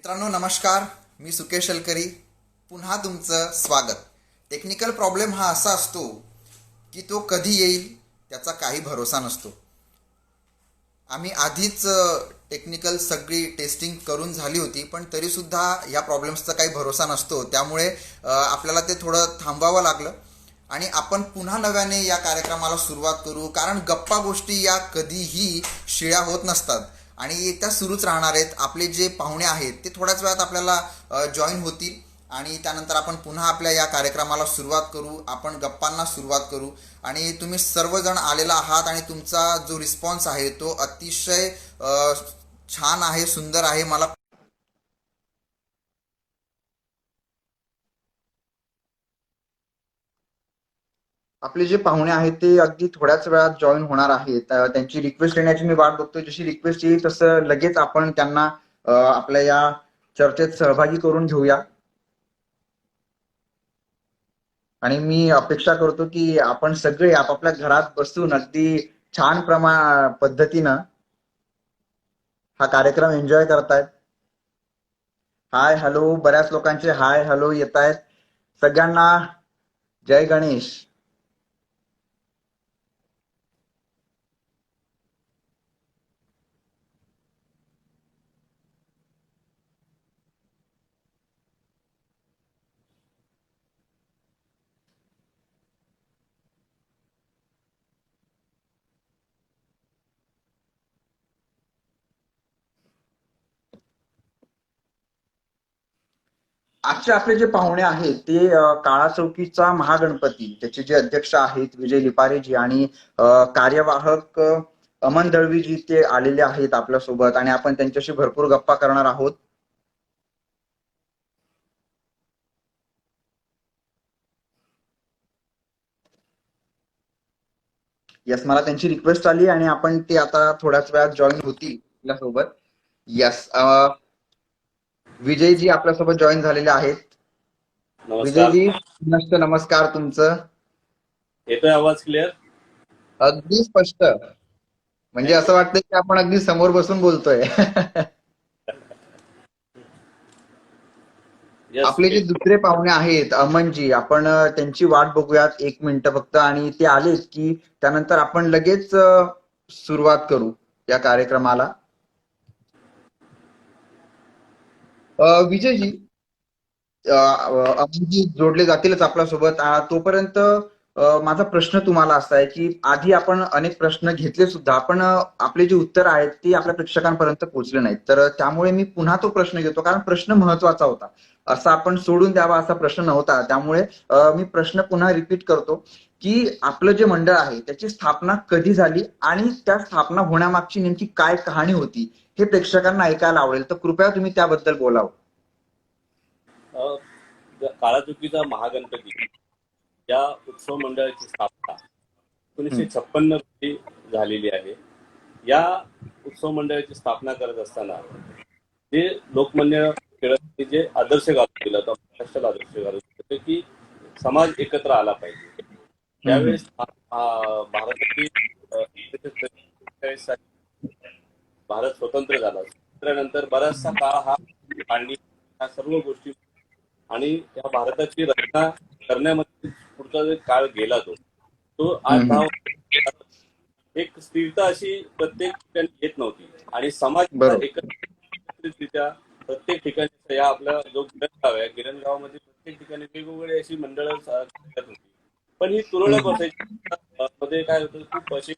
मित्रांनो नमस्कार. मी सुकेश अलकरी. पुन्हा तुमचं स्वागत. टेक्निकल प्रॉब्लेम हा असा असतो की तो कधी येईल त्याचा काही भरोसा नसतो. आम्ही आधीच टेक्निकल सगळी टेस्टिंग करून झाली होती, पण तरीसुद्धा या प्रॉब्लेम्सचा काही भरोसा नसतो. त्यामुळे आपल्याला ते थोडं थांबवावं लागलं आणि आपण पुन्हा नव्याने या कार्यक्रमाला सुरुवात करू. कारण गप्पा गोष्टी या कधीही शिळ्या होत नसतात आणि त्या सुरूच राहणार आहेत. आपले जे पाहुणे आहेत ते थोड्याच वेळात आपल्याला जॉईन होतील आणि त्यानंतर आपण पुन्हा आपल्या या कार्यक्रमाला सुरुवात करू. आपण गप्पांना सुरुवात करू आणि तुम्ही सर्वजण आलेला आहात आणि तुमचा जो रिस्पॉन्स आहे तो अतिशय छान आहे, सुंदर आहे. मला आपले जे पाहुणे आहेत ते अगदी थोड्याच वेळात जॉईन होणार आहेत. त्यांची रिक्वेस्ट येण्याची मी वाट बघतोय. जशी रिक्वेस्ट येईल तसं लगेच आपण त्यांना आपल्या या चर्चेत सहभागी करून घेऊया आणि मी अपेक्षा करतो की आपण सगळे आपापल्या घरात बसून अगदी छान पद्धतीनं हा कार्यक्रम एन्जॉय करतायत. हाय हॅलो, बऱ्याच लोकांचे हाय हॅलो येत आहेत. सगळ्यांना जय गणेश. आजचे आपले जे पाहुणे आहेत ते काळा चौकीचा महागणपती त्याचे जे अध्यक्ष आहेत विजय लिपारेजी आणि कार्यवाहक अमन दळवीजी ते आलेले आहेत आपल्यासोबत आणि आपण त्यांच्याशी भरपूर गप्पा करणार आहोत. यस, मला त्यांची रिक्वेस्ट आली आणि आपण ते आता थोड्याच वेळात जॉईन होतील आपल्यासोबत. यस, विजयजी आपल्यासोबत जॉईन झालेले आहेत. नमस्कार. विजयजी नमस्कार. तुमचं येतोय आवाज क्लिअर? अगदी स्पष्ट. म्हणजे असं वाटतं की आपण अगदी समोर बसून बोलतोय. यस. आपले जे दुसरे पाहुणे आहेत अमनजी, आपण त्यांची वाट बघूयात 1 मिनिट फक्त आणि ते आलेत की त्यानंतर आपण लगेच सुरुवात करू या कार्यक्रमाला. विजयजी, अमनजी जोडले जातीलच आपल्यासोबत. तोपर्यंत माझा प्रश्न तुम्हाला असा आहे की आधी आपण अनेक प्रश्न घेतले सुद्धा, पण आपले जे उत्तर आहेत ते आपल्या प्रेक्षकांपर्यंत पोहोचले नाहीत. तर त्यामुळे मी पुन्हा तो प्रश्न घेतो, कारण प्रश्न महत्वाचा होता. असा आपण सोडून द्यावा असा प्रश्न नव्हता. त्यामुळे मी प्रश्न पुन्हा रिपीट करतो की आपलं जे मंडळ आहे त्याची स्थापना कधी झाली आणि त्या स्थापना होण्यामागची नेमकी काय कहाणी होती हे प्रेक्षकांना ऐकायला आवडेल. तर कृपया तुम्ही त्याबद्दल बोलावं. काळाचुकीचा महागणपती या उत्सव मंडळाची स्थापना हं, 1956 मध्ये झालेली आहे. या उत्सव मंडळाची स्थापना करत असताना जे लोकमान्य टिळकांनी जे आदर्श घालून दिला होता, महाराष्ट्राला आदर्श घालून दिला होता की समाज एकत्र आला पाहिजे. हं, हं. त्यावेळेस भारताची 1947 साली भारत स्वतंत्र झाला. स्वातंत्र्यानंतर बराचसा काळ हा काढणी ह्या सर्व गोष्टी आणि या भारताची रचना करण्यामध्ये पुढचा जो काळ गेला तो तो हं, 8-10 हं. वर्ष एक स्थिरता अशी प्रत्येक ठिकाणी येत नव्हती आणि समाज बरोबर. एकत्रितरित्या प्रत्येक ठिकाणी या आपला जो गिरणगाव आहे, गिरणगावामध्ये प्रत्येक ठिकाणी वेगवेगळी अशी मंडळं करत होती. पण ही हं, तुरळक हं. असायची. मध्ये काय होतं, खूप अशी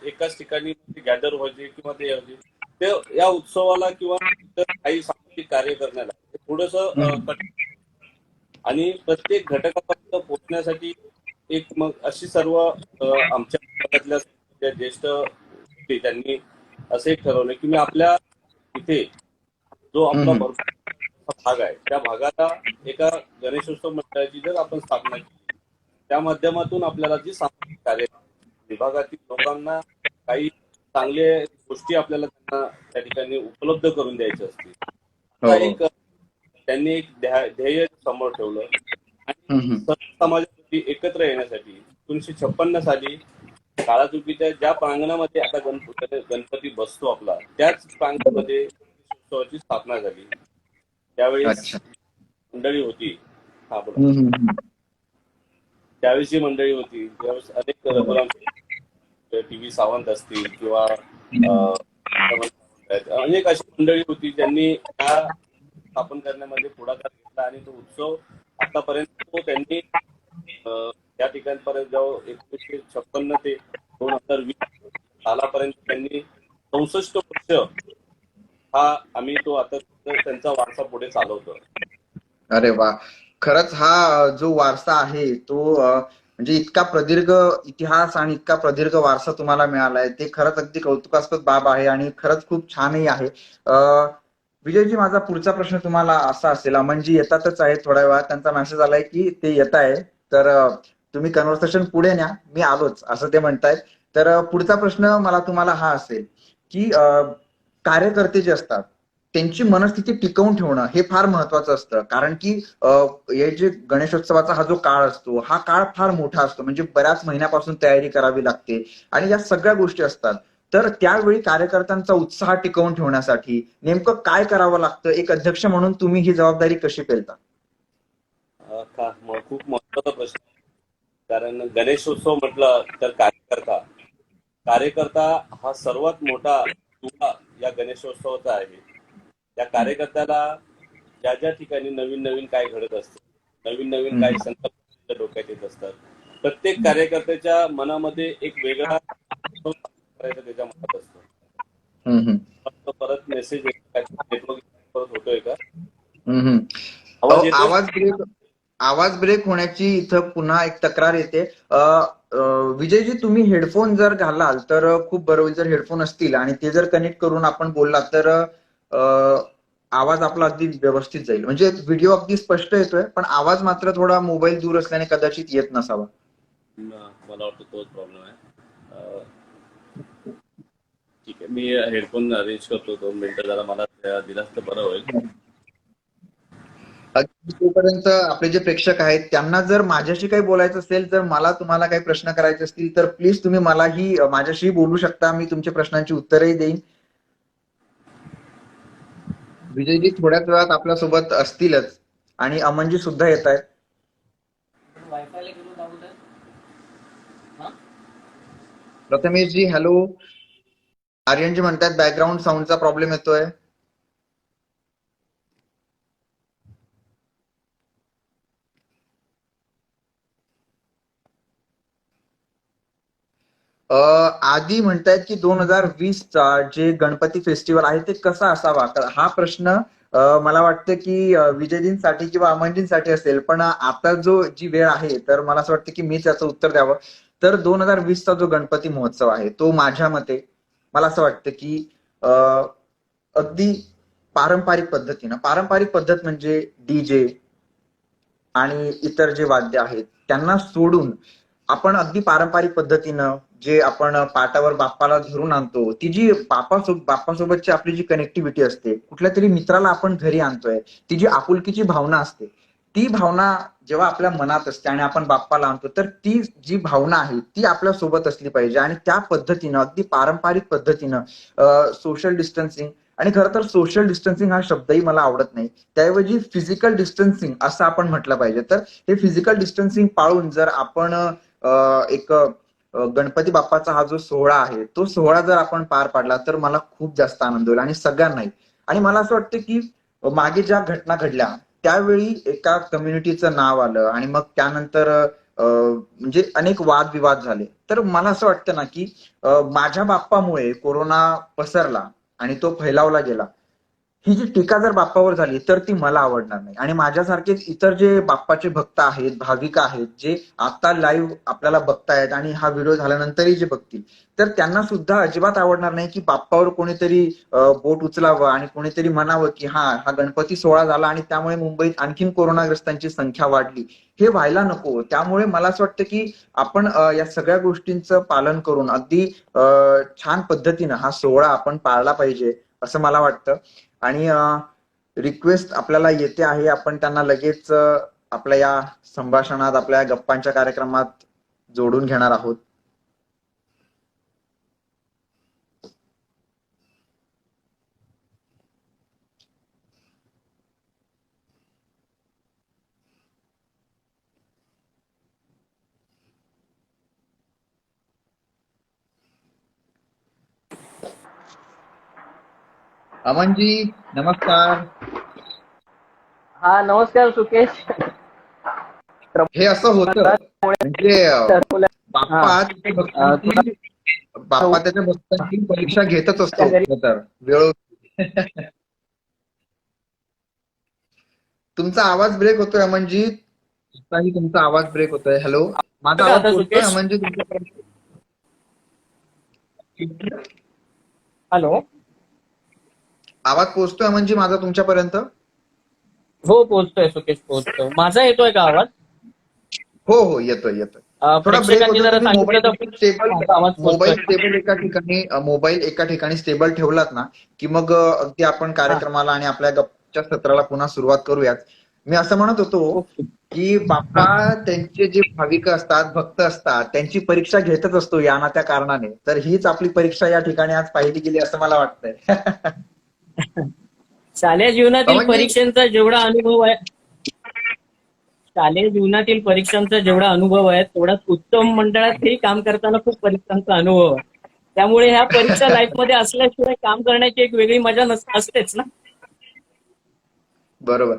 एकाच ठिकाणी गॅदर व्हायचे किंवा ते यायचे. ते या उत्सवाला किंवा इतर काही सामाजिक कार्य करण्याला थोडस हं, आणि प्रत्येक घटकापर्यंत पोहोचण्यासाठी एक मग अशी सर्व आमच्या भागातल्या ज्या ज्येष्ठ व्यक्ती त्यांनी असं एक ठरवलं की मी आपल्या इथे जो हं, आपला हं. भरपूर भाग आहे त्या भागाला एका गणेशोत्सव मंडळाची जर आपण स्थापना केली, त्या माध्यमातून आपल्याला जी सामाजिक कार्य विभागातील लोकांना काही चांगले गोष्टी आपल्याला त्यांना त्या ठिकाणी उपलब्ध करून द्यायचे असतील, हो, असा हो. एक त्यांनी एक ध्येय समोर ठेवलं हं, आणि हं. सर्व समाजासाठी एकत्र येण्यासाठी 1956 साली काळाचुकीच्या ज्या प्रांगणामध्ये आता गणपती बसतो आपला, त्याच प्रांगणामध्ये गणेशोत्सवाची स्थापना झाली. त्यावेळेस अच्छा. मंडळी होती. हा बोला. हम्म, हम्म, हम्म. त्यावेळेस जी मंडळी होती त्यावेळेस अनेक बरोबर. रघुराम टी.व्ही. सावंत असतील किंवा हम्म. रमण सावंत आहेत. अनेक अशी मंडळी होती ज्यांनी त्या स्थापन करण्यामध्ये पुढाकार घेतला आणि तो उत्सव आतापर्यंत तो त्यांनी त्या ठिकाणपर्यंत जाऊ 1956 ते 2020 सालापर्यंत त्यांनी 64 वर्ष हा आम्ही तो आता त्यांचा वारसा पुढे चालवतो. अरे वा. खरंच हा जो वारसा आहे तो म्हणजे इतका प्रदीर्घ इतिहास आणि इतका प्रदीर्घ वारसा तुम्हाला मिळालाय ते खरंच अगदी कौतुकास्पद बाब आहे आणि खरंच खूप छानही आहे. विजयजी, माझा पुढचा प्रश्न तुम्हाला असा असेल, म्हणजे येतातच आहे थोड्या वेळात, त्यांचा मेसेज आलाय की ते येत आहे. तर तुम्ही कन्व्हर्सेशन पुढे न्या, मी आलोच असं ते म्हणतायत. तर पुढचा प्रश्न मला तुम्हाला हा असेल की कार्यकर्ते जे असतात त्यांची मनस्थिती टिकवून ठेवणं हे फार महत्वाचं असतं. कारण की हे जे गणेशोत्सवाचा हा जो काळ असतो हा काळ फार मोठा असतो, म्हणजे बऱ्याच महिन्यापासून तयारी करावी लागते आणि या सगळ्या गोष्टी असतात. तर त्यावेळी कार्यकर्त्यांचा उत्साह टिकवून ठेवण्यासाठी नेमकं काय करावं लागतं? एक अध्यक्ष म्हणून तुम्ही ही जबाबदारी कशी पेलता? खूप महत्वाचा प्रश्न. कारण गणेशोत्सव म्हटलं तर कार्यकर्ता कार्यकर्ता हा सर्वात मोठा दुवा या गणेशोत्सवाचा आहे. त्या कार्यकर्त्याला ज्या ज्या ठिकाणी नवीन नवीन काय घडत असतं, नवीन नवीन हम्म, काही संकल्प डोक्यात येत असतात. प्रत्येक कार्यकर्त्याच्या मनामध्ये एक वेगळा करायचा त्याच्या मनात असतो. हम्म, हम्म, परत मेसेज नेटवर्क परत होतोय का? हम्म, हम्म. आवाज येतोय? आवाज ब्रेक होण्याची इथं पुन्हा एक तक्रार येते. विजयजी, तुम्ही हेडफोन जर घालाल तर खूप बरं होईल. जर हेडफोन असतील आणि ते जर कनेक्ट करून आपण बोललात तर आवाज आपला अगदी व्यवस्थित जाईल. म्हणजे व्हिडिओ अगदी स्पष्ट येतोय पण आवाज मात्र थोडा मोबाईल दूर असल्याने कदाचित येत नसावा. मला वाटतं तोच प्रॉब्लेम आहे. अं, ठीक आहे, मी हेडफोन अरेंज करतो. 2 मिनिटं जरा मला दिलास तर बरं होईल. अगदी तोपर्यंत आपले जे प्रेक्षक आहेत त्यांना जर माझ्याशी काही बोलायचं असेल, जर मला तुम्हाला काही प्रश्न करायचे असतील तर प्लीज तुम्ही मलाही माझ्याशी बोलू शकता. मी तुमच्या प्रश्नांची उत्तरही देईन. विजयजी थोड्याच वेळात आपल्यासोबत असतीलच आणि अमनजी सुद्धा येत आहेत. प्रथमेशजी हॅलो. आर्यनजी म्हणतात बॅकग्राऊंड साऊंडचा प्रॉब्लेम येतोय. आधी म्हणतायत की 2020चा जे गणपती फेस्टिवल आहे ते कसा असावा. तर हा प्रश्न मला वाटतं की विजयजींसाठी किंवा अमनजींसाठी असेल, पण आता जी वेळ आहे तर मला असं वाटतं की मीच याचं उत्तर द्यावं. तर 2020चा जो गणपती महोत्सव आहे तो माझ्या मते मला असं वाटतं की अगदी पारंपरिक पद्धत म्हणजे डीजे आणि इतर जे वाद्य आहेत त्यांना सोडून आपण अगदी पारंपरिक पद्धतीनं जे आपण पाटावर बाप्पाला धरून आणतो, ती जी बाप्पासोबतची आपली जी कनेक्टिव्हिटी असते, कुठल्या तरी मित्राला आपण घरी आणतोय, ती जी आपुलकीची भावना असते, ती भावना जेव्हा आपल्या मनात असते आणि आपण बाप्पाला आणतो तर ती जी भावना आहे ती आपल्या सोबत असली पाहिजे. आणि त्या पद्धतीनं अगदी पारंपरिक पद्धतीनं सोशल डिस्टन्सिंग, आणि खरं तर सोशल डिस्टन्सिंग हा शब्दही मला आवडत नाही, त्याऐवजी फिजिकल डिस्टन्सिंग असं आपण म्हटलं पाहिजे. तर हे फिजिकल डिस्टन्सिंग पाळून जर आपण एक गणपती बाप्पाचा हा जो सोहळा आहे तो सोहळा जर आपण पार पाडला तर मला खूप जास्त आनंद होईल आणि सगळ्यांनाही. आणि मला असं वाटतं की मागे ज्या घटना घडल्या त्यावेळी एका कम्युनिटीचं नाव आलं आणि मग त्यानंतर म्हणजे अनेक वादविवाद झाले. तर मला असं वाटतं ना की माझ्या बाप्पामुळे कोरोना पसरला आणि तो फैलावला गेला, ही जी टीका जर बाप्पावर झाली तर ती मला आवडणार नाही. आणि माझ्यासारखेच इतर जे बाप्पाचे भक्त आहेत, भाविक आहेत, जे आता लाईव्ह आपल्याला बघतायत आणि हा व्हिडिओ झाल्यानंतरही जे बघतील, तर त्यांना सुद्धा अजिबात आवडणार नाही की बाप्पावर कोणीतरी बोट उचलावं आणि कोणीतरी म्हणावं की हा गणपती सोहळा झाला आणि त्यामुळे मुंबईत आणखीन कोरोनाग्रस्तांची संख्या वाढली. हे व्हायला नको. त्यामुळे मला असं वाटतं की आपण या सगळ्या गोष्टींचं पालन करून अगदी छान पद्धतीनं हा सोहळा आपण पाळला पाहिजे असं मला वाटतं. आणि रिक्वेस्ट आपल्याला येते आहे, आपण त्यांना लगेच आपल्या या संभाषणात, आपल्या गप्पांच्या कार्यक्रमात जोडून घेणार आहोत. अमनजी, नमस्कार. हा नमस्कार सुकेश. हे असं होतं म्हणजे हा बाप्पा त्याच्या तुला भक्तांची बाप्पा त्याच्या भक्तांची परीक्षा घेतच त्या असतो घरी खरं तर वेळ. तुमचा आवाज ब्रेक होतोय अमनजी. आत्ताही तुमचा आवाज ब्रेक होतोय. हॅलो, माझा का आवाज आता पोहोचतोय सुकेश? अमनजी तुमच्यापर्यंत? हॅलो. आवाज पोहोचतोय अमनजी माझा तुमच्यापर्यंत? हो पोहोचतोय सुकेश, पोहोचतोय. माझा येतोय का आवाज? हो हो, येतोय येतोय. थोडा ब्रेक प्रेक्षकांनी होतो. जरा तुम्ही सांगितलं तर स्टेबल माझा आवाज पोहोचतोय. मोबाईल एका ठिकाणी स्टेबल ठेवलात ना, की मग अगदी आपण हा कार्यक्रमाला आणि आपल्या गप्पाच्या सत्राला पुन्हा सुरुवात करूयात. मी असं म्हणत होतो ओके. की हा बाप्पा त्यांचे जे भाविक असतात, भक्त असतात, त्यांची परीक्षा घेतच असतो या ना त्या कारणाने. तर हीच आपली परीक्षा या ठिकाणी आज पाहिली गेली असं मला वाटतंय. शालेय जीवनातील म्हणजे परीक्षांचा जेवढा अनुभव आहे शालेय जीवनातील परीक्षांचा जेवढा अनुभव आहे तेवढाच उत्तम मंडळातही काम करताना खूप परीक्षांचा अनुभव आहे. त्यामुळे ह्या परीक्षा लाईफमध्ये असल्याशिवाय काम करण्याची एक वेगळी मजा असतेच ना. बरोबर.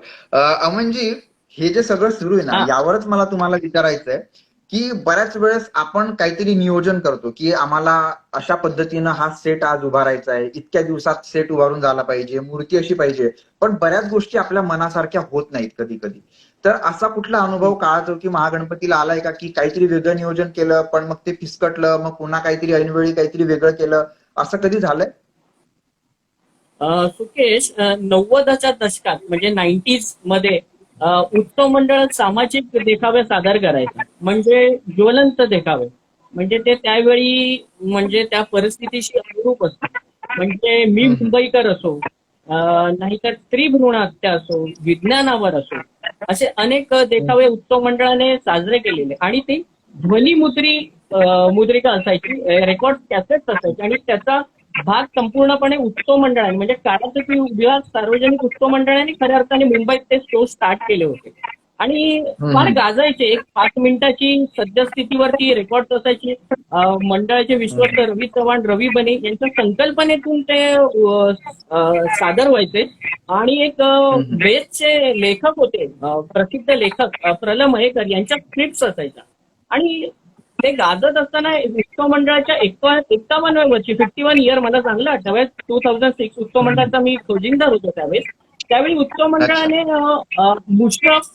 अमनजी, हे जे सगळं सुरू आहे ना, हा यावरच मला तुम्हाला विचारायचंय की बऱ्याच वेळेस आपण काहीतरी नियोजन करतो की आम्हाला अशा पद्धतीनं हा सेट आज उभारायचा आहे, इतक्या दिवसात सेट उभारून झाला पाहिजे, मूर्ती अशी पाहिजे. पण बऱ्याच गोष्टी आपल्या मनासारख्या होत नाहीत कधी कधी. तर असा कुठला अनुभव काळाचौकी महागणपतीला आलाय का, की काहीतरी वेगळं नियोजन केलं पण मग ते फिसकटलं, मग पुन्हा काहीतरी ऐनवेळी काहीतरी वेगळं केलं, असं कधी झालंय? सुकेश, 90च्या दशकात म्हणजे 90s मध्ये उत्सव मंडळ सामाजिक देखावे सादर करायचे, म्हणजे ज्वलंत देखावे. म्हणजे ते त्यावेळी म्हणजे त्या परिस्थितीशी अनुरूप असते. म्हणजे मी हम्म, मुंबईकर असो, नाहीतर स्त्री-भ्रूण हत्या असो, विज्ञानावर असो, असे अनेक देखावे उत्सव मंडळाने साजरे केलेले. आणि ते ध्वनिमुद्री मुद्रिका असायची, रेकॉर्ड कॅसेट असायची, आणि त्याचा भाग संपूर्णपणे उत्सव मंडळाने म्हणजे काळासाठी विभाग सार्वजनिक उत्सव मंडळाने खऱ्या अर्थाने मुंबईत ते शो स्टार्ट केले होते. आणि फार हम्म, गाजायचे. एक 5 मिनिटाची सद्यस्थितीवरती रेकॉर्ड असायची. मंडळाचे विश्वस्त रवी चव्हाण, रवी बने यांच्या संकल्पनेतून ते सादर व्हायचे. आणि एक हम्म. बेसचे लेखक होते, प्रसिद्ध लेखक प्रल मयेकर यांच्या स्क्रिप्ट्स असायच्या. आणि ते गाजत असताना उत्सव मंडळाच्या 51व्या वर्षी, 51 इयर, मला चांगलं आठवतंय, 2006 उत्सव मंडळाचा मी खजिनदार होतो त्यावेळेस. त्यावेळी उत्सव अच्छा. मंडळाने मुशरफ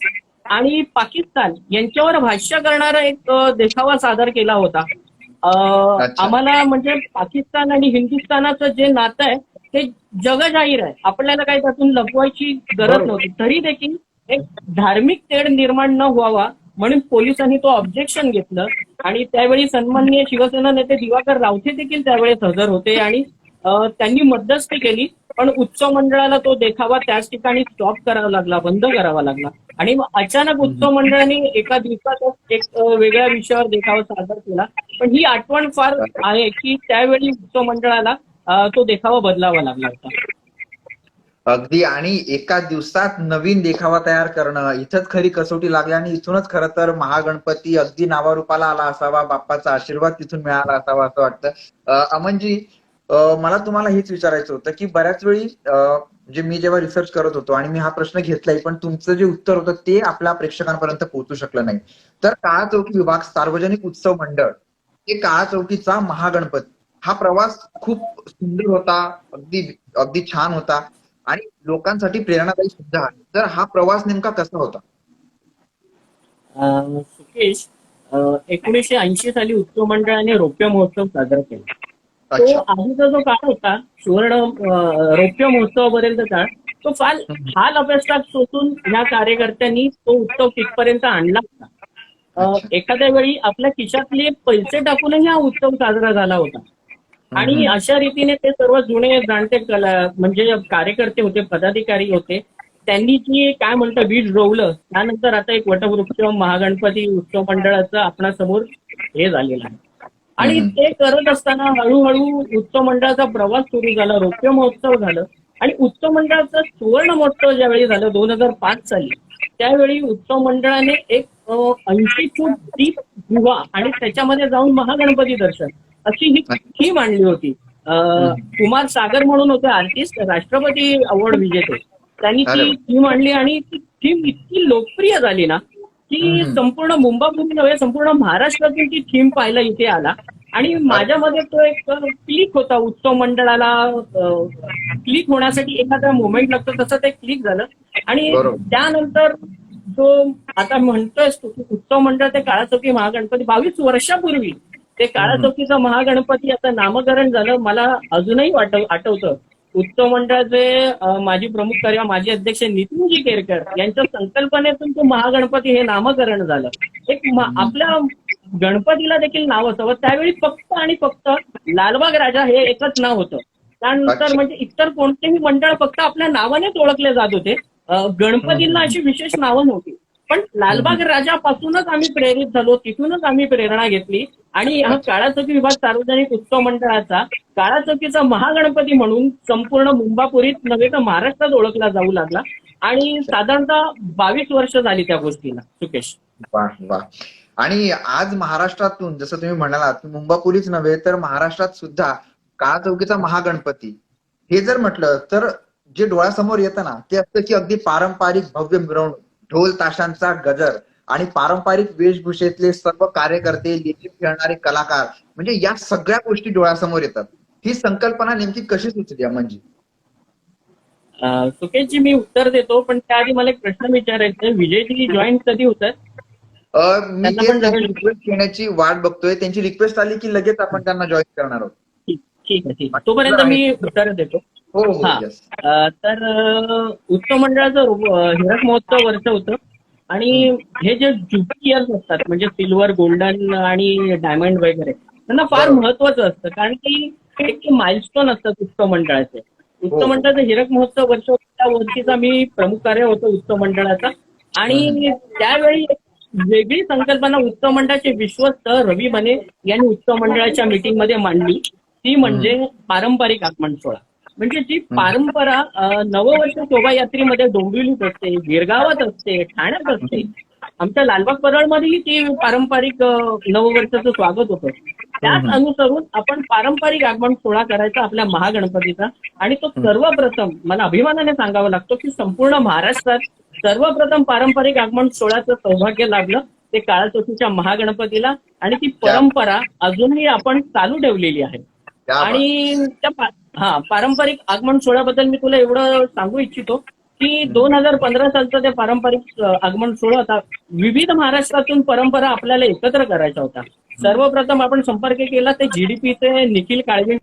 आणि पाकिस्तान यांच्यावर भाष्य करणारा एक देखावा सादर केला होता. अच्छा. आम्हाला म्हणजे पाकिस्तान आणि हिंदुस्थानाचं जे नातं आहे ते जगजाहीर आहे. आपल्याला काही त्यातून लपवायची गरज बरोबर. नव्हती. तरी देखील एक धार्मिक तेढ निर्माण न व्हावा म्हणून पोलिसांनी तो ऑब्जेक्शन घेतलं. आणि त्यावेळी सन्माननीय शिवसेना नेते दिवाकर रावते देखील त्यावेळेस हजर होते. आणि त्यांनी मध्यस्थी केली. पण उत्सव मंडळाला तो देखावा त्याच ठिकाणी स्टॉप करावा लागला, बंद करावा लागला. आणि मग अचानक उत्सव मंडळाने एका दिवसातच एक वेगळ्या विषयावर देखावा सादर केला. पण ही आठवण फार आहे की त्यावेळी उत्सव मंडळाला तो देखावा बदलावा लागला होता. अगदी. आणि एका दिवसात नवीन देखावा तयार करणं, इथंच खरी कसोटी लागली आणि इथूनच खरं तर महागणपती अगदी नावारूपाला आला असावा, बाप्पाचा आशीर्वाद तिथून मिळाला असावा असं वाटतं. अमनजी, मला तुम्हाला हेच विचारायचं होतं की बऱ्याच वेळी म्हणजे मी जेव्हा रिसर्च करत होतो आणि मी हा प्रश्न घेतलाय, पण तुमचं जे उत्तर होतं ते आपल्या प्रेक्षकांपर्यंत पोहोचू शकलं नाही. तर काळाचौकी विभाग सार्वजनिक उत्सव मंडळ हे काळाचौकीचा महागणपती, हा प्रवास खूप सुंदर होता, अगदी अगदी छान होता आणि लोकांसाठी प्रेरणादायी सुद्धा आहे. तर हा प्रवास नेमका कसा होता? सुकेश, 1980 साली उत्सव मंडळाने रौप्य महोत्सव साजरा केला. तो अच्छा. आधीचा जो काळ होता, सुवर्ण रौप्य महोत्सवापर्यंत काळ, तो फार हाल अपेक्षा सोसून या कार्यकर्त्यांनी तो उत्सव तिथपर्यंत आणला होता. अच्छा. एखाद्या वेळी आपल्या खिशातले पैसे टाकूनही हा उत्सव साजरा झाला होता. आणि हम्म. अशा रीतीने ते सर्व जुने जाणते म्हणजे कार्यकर्ते होते, पदाधिकारी होते. त्यांनी जी काय म्हणतात वीज रोवलं, त्यानंतर आता एक वटवृक्ष महागणपती उत्सव मंडळाचं आपणासमोर हे झालेलं आहे. आणि हम्म. ते करत असताना हळूहळू उत्सव मंडळाचा प्रवास सुरू झाला, रौप्य महोत्सव झालं. आणि उत्सव मंडळाचं सुवर्ण महोत्सव ज्यावेळी झालं 2005 साली, त्यावेळी उत्सव मंडळाने एक 80 फूट डीप गुहा आणि त्याच्यामध्ये जाऊन महागणपती दर्शन अशी ही थीम आणली होती. कुमार सागर म्हणून होते आर्टिस्ट, राष्ट्रपती अवॉर्ड विजेते. त्यांनी अरे ती वा. थीम आणली आणि ती थीम इतकी लोकप्रिय झाली ना की हम्म. संपूर्ण मुंबईतून नव्हे, संपूर्ण महाराष्ट्रातून ती थीम पाहायला इथे आला. आणि अरे माझ्यामध्ये तो एक क्लिक होता उत्सव मंडळाला. क्लिक होण्यासाठी एखादा मोमेंट लागतो, तसं ते क्लिक झालं. आणि बरोबर. त्यानंतर जो आता म्हणतोय तू की उत्सव मंडळ ते काळाचौकी महागणपती 22 वर्षापूर्वी ते हम्म. काळाचौकीचं महागणपती आता नामकरण झालं. मला अजूनही आठवतं उत्सव मंडळाचे माजी प्रमुख कार्य माजी अध्यक्ष नितीनजी केरकर यांच्या संकल्पनेतून तो महागणपती हे नामकरण झालं. आपल्या गणपतीला देखील नाव असावं. त्यावेळी फक्त आणि फक्त लालबाग राजा हे एकच नाव होतं. त्यानंतर अच्छा. म्हणजे इतर कोणतेही मंडळ फक्त आपल्या नावानेच ओळखले जात होते. गणपतींना अशी विशेष नावं नव्हती. पण लालबाग राजापासूनच आम्ही प्रेरित झालो, तिथूनच आम्ही प्रेरणा घेतली आणि हा अच्छा. काळाचौकी विभाग सार्वजनिक उत्सव मंडळाचा काळाचौकीचा महागणपती म्हणून संपूर्ण मुंबापुरीत नव्हे तर महाराष्ट्रात ओळखला जाऊ लागला. आणि साधारणतः 22 वर्ष झाली त्या गोष्टीला, सुकेश. वा वा. आणि आज महाराष्ट्रातून जसं तुम्ही म्हणालात मुंबापुरीच नव्हे तर महाराष्ट्रात सुद्धा काळाचौकीचा महागणपती हे जर म्हटलं तर जे डोळ्यासमोर येतं ना ते असतं की अगदी पारंपरिक भव्य मिरवणूक, ढोल ताशांचा गजर आणि पारंपरिक वेशभूषेतले सर्व कार्यकर्ते, लेझीम खेळणारे कलाकार, म्हणजे या सगळ्या गोष्टी डोळ्यासमोर येतात. ही संकल्पना नेमकी कशी सुचली म्हणजे? सुकेशजी, मी उत्तर देतो पण त्याआधी मला एक प्रश्न विचारायचा आहे. विजयजी जॉईन कधी होत आहेत? मी त्यांना तेच पण त्यांची जरा रिक्वेस्ट घेण्याची वाट बघतोय. त्यांची रिक्वेस्ट आली की लगेच आपण त्यांना जॉईन करणार आहोत. ठीक ठीक आहे, ठीक आहे. तोपर्यंत मी उत्तर देतो. हो हो हा. यस. तर उत्सव मंडळाचं हिरक महोत्सव वर्ष होतं. आणि हे जे ज्युबिली इयर्स असतात म्हणजे सिल्वर, गोल्डन आणि डायमंड वगैरे, त्यांना फार बरोबर. महत्वाचं असतं. कारण की एक माइलस्टोन असतात उत्सव मंडळाचे. हो उत्सव हो. मंडळाचं हिरक महोत्सव वर्ष होतं, त्या वर्षीचा मी प्रमुख कार्य होतो उत्सव मंडळाचा. आणि त्यावेळी एक वेगळी संकल्पना उत्सव मंडळाचे विश्वस्त रवी बने यांनी उत्सव मंडळाच्या मीटिंगमध्ये मांडली. ती म्हणजे पारंपरिक आगमन सोहळा. म्हणजे जी परंपरा नववर्ष शोभायात्रेमध्ये डोंबिवलीत असते, गिरगावात असते, ठाण्यात असते. आमच्या लालबाग परळमध्येही ती पारंपरिक नववर्षाचं स्वागत होतं. त्याच अनुसरून आपण पारंपरिक आगमन सोहळा करायचा आपल्या महागणपतीचा. आणि तो सर्वप्रथम मला अभिमानाने सांगावा लागतो की संपूर्ण महाराष्ट्रात सर्वप्रथम पारंपरिक आगमन सोहळ्याचं सौभाग्य लाभलं ते काळाचौकीच्या महागणपतीला. आणि ती परंपरा अजूनही आपण चालू ठेवलेली आहे. आणि त्या पारंपरिक आगमन सोहळ्याबद्दल मी तुला एवढं सांगू इच्छितो की 2015 सालचा ते पारंपरिक आगमन सोहळा होता. विविध महाराष्ट्रातून परंपरा आपल्याला एकत्र करायचा होता. सर्वप्रथम आपण संपर्क केला ते जीडीपीचे निखिल काळवे,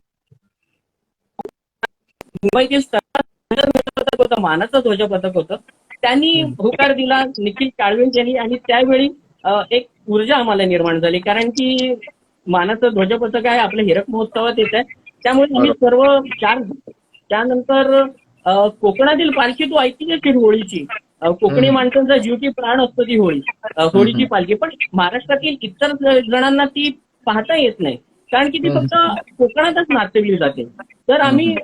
मुंबईतील सर्वात होतं, मानाचं ध्वजपथक होतं. त्यांनी होकार दिला निखिल काळवेंज यांनी. आणि त्यावेळी एक ऊर्जा आम्हाला निर्माण झाली, कारण की मानाचं ध्वजपथक आहे आपल्या हिरक महोत्सवात येत आहे. त्यामुळे आम्ही सर्व चार. त्यानंतर कोकणातील पालखी तू ऐकली की होळीची. कोकणी माणसांचा जीव की प्राण असतो ती होळी, होळीची पालखी. पण महाराष्ट्रातील इतर जणांना ती पाहता येत नाही, कारण की ती फक्त कोकणातच नाचवली जाते. तर आम्ही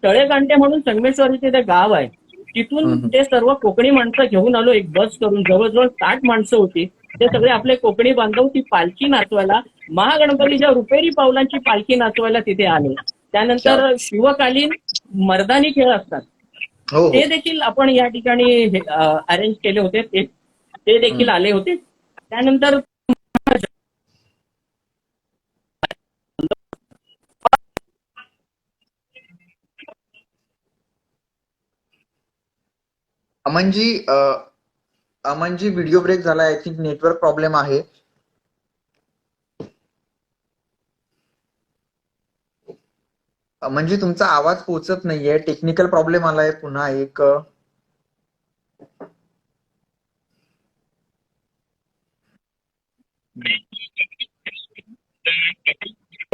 तळेगांटे म्हणून संगमेश्वर इथे ते गाव आहे, तिथून ते सर्व कोकणी माणसं घेऊन आलो एक बस करून. जवळजवळ 60 माणसं होती. ते सगळे आपले कोकणी बांधव ती पालखी नाचवायला, महागणपतीच्या रुपेरी पावलांची पालखी नाचवायला तिथे आले. त्यानंतर शिवकालीन मर्दानी खेळ असतात ते देखील आपण या ठिकाणी अरेंज केले होते. ते देखील आले होते. त्यानंतर अमनजी व्हिडिओ ब्रेक झाला. आय थिंक नेटवर्क प्रॉब्लेम आहे. म्हणजे तुमचा आवाज पोहोचत नाहीये. टेक्निकल प्रॉब्लेम आलाय पुन्हा एक.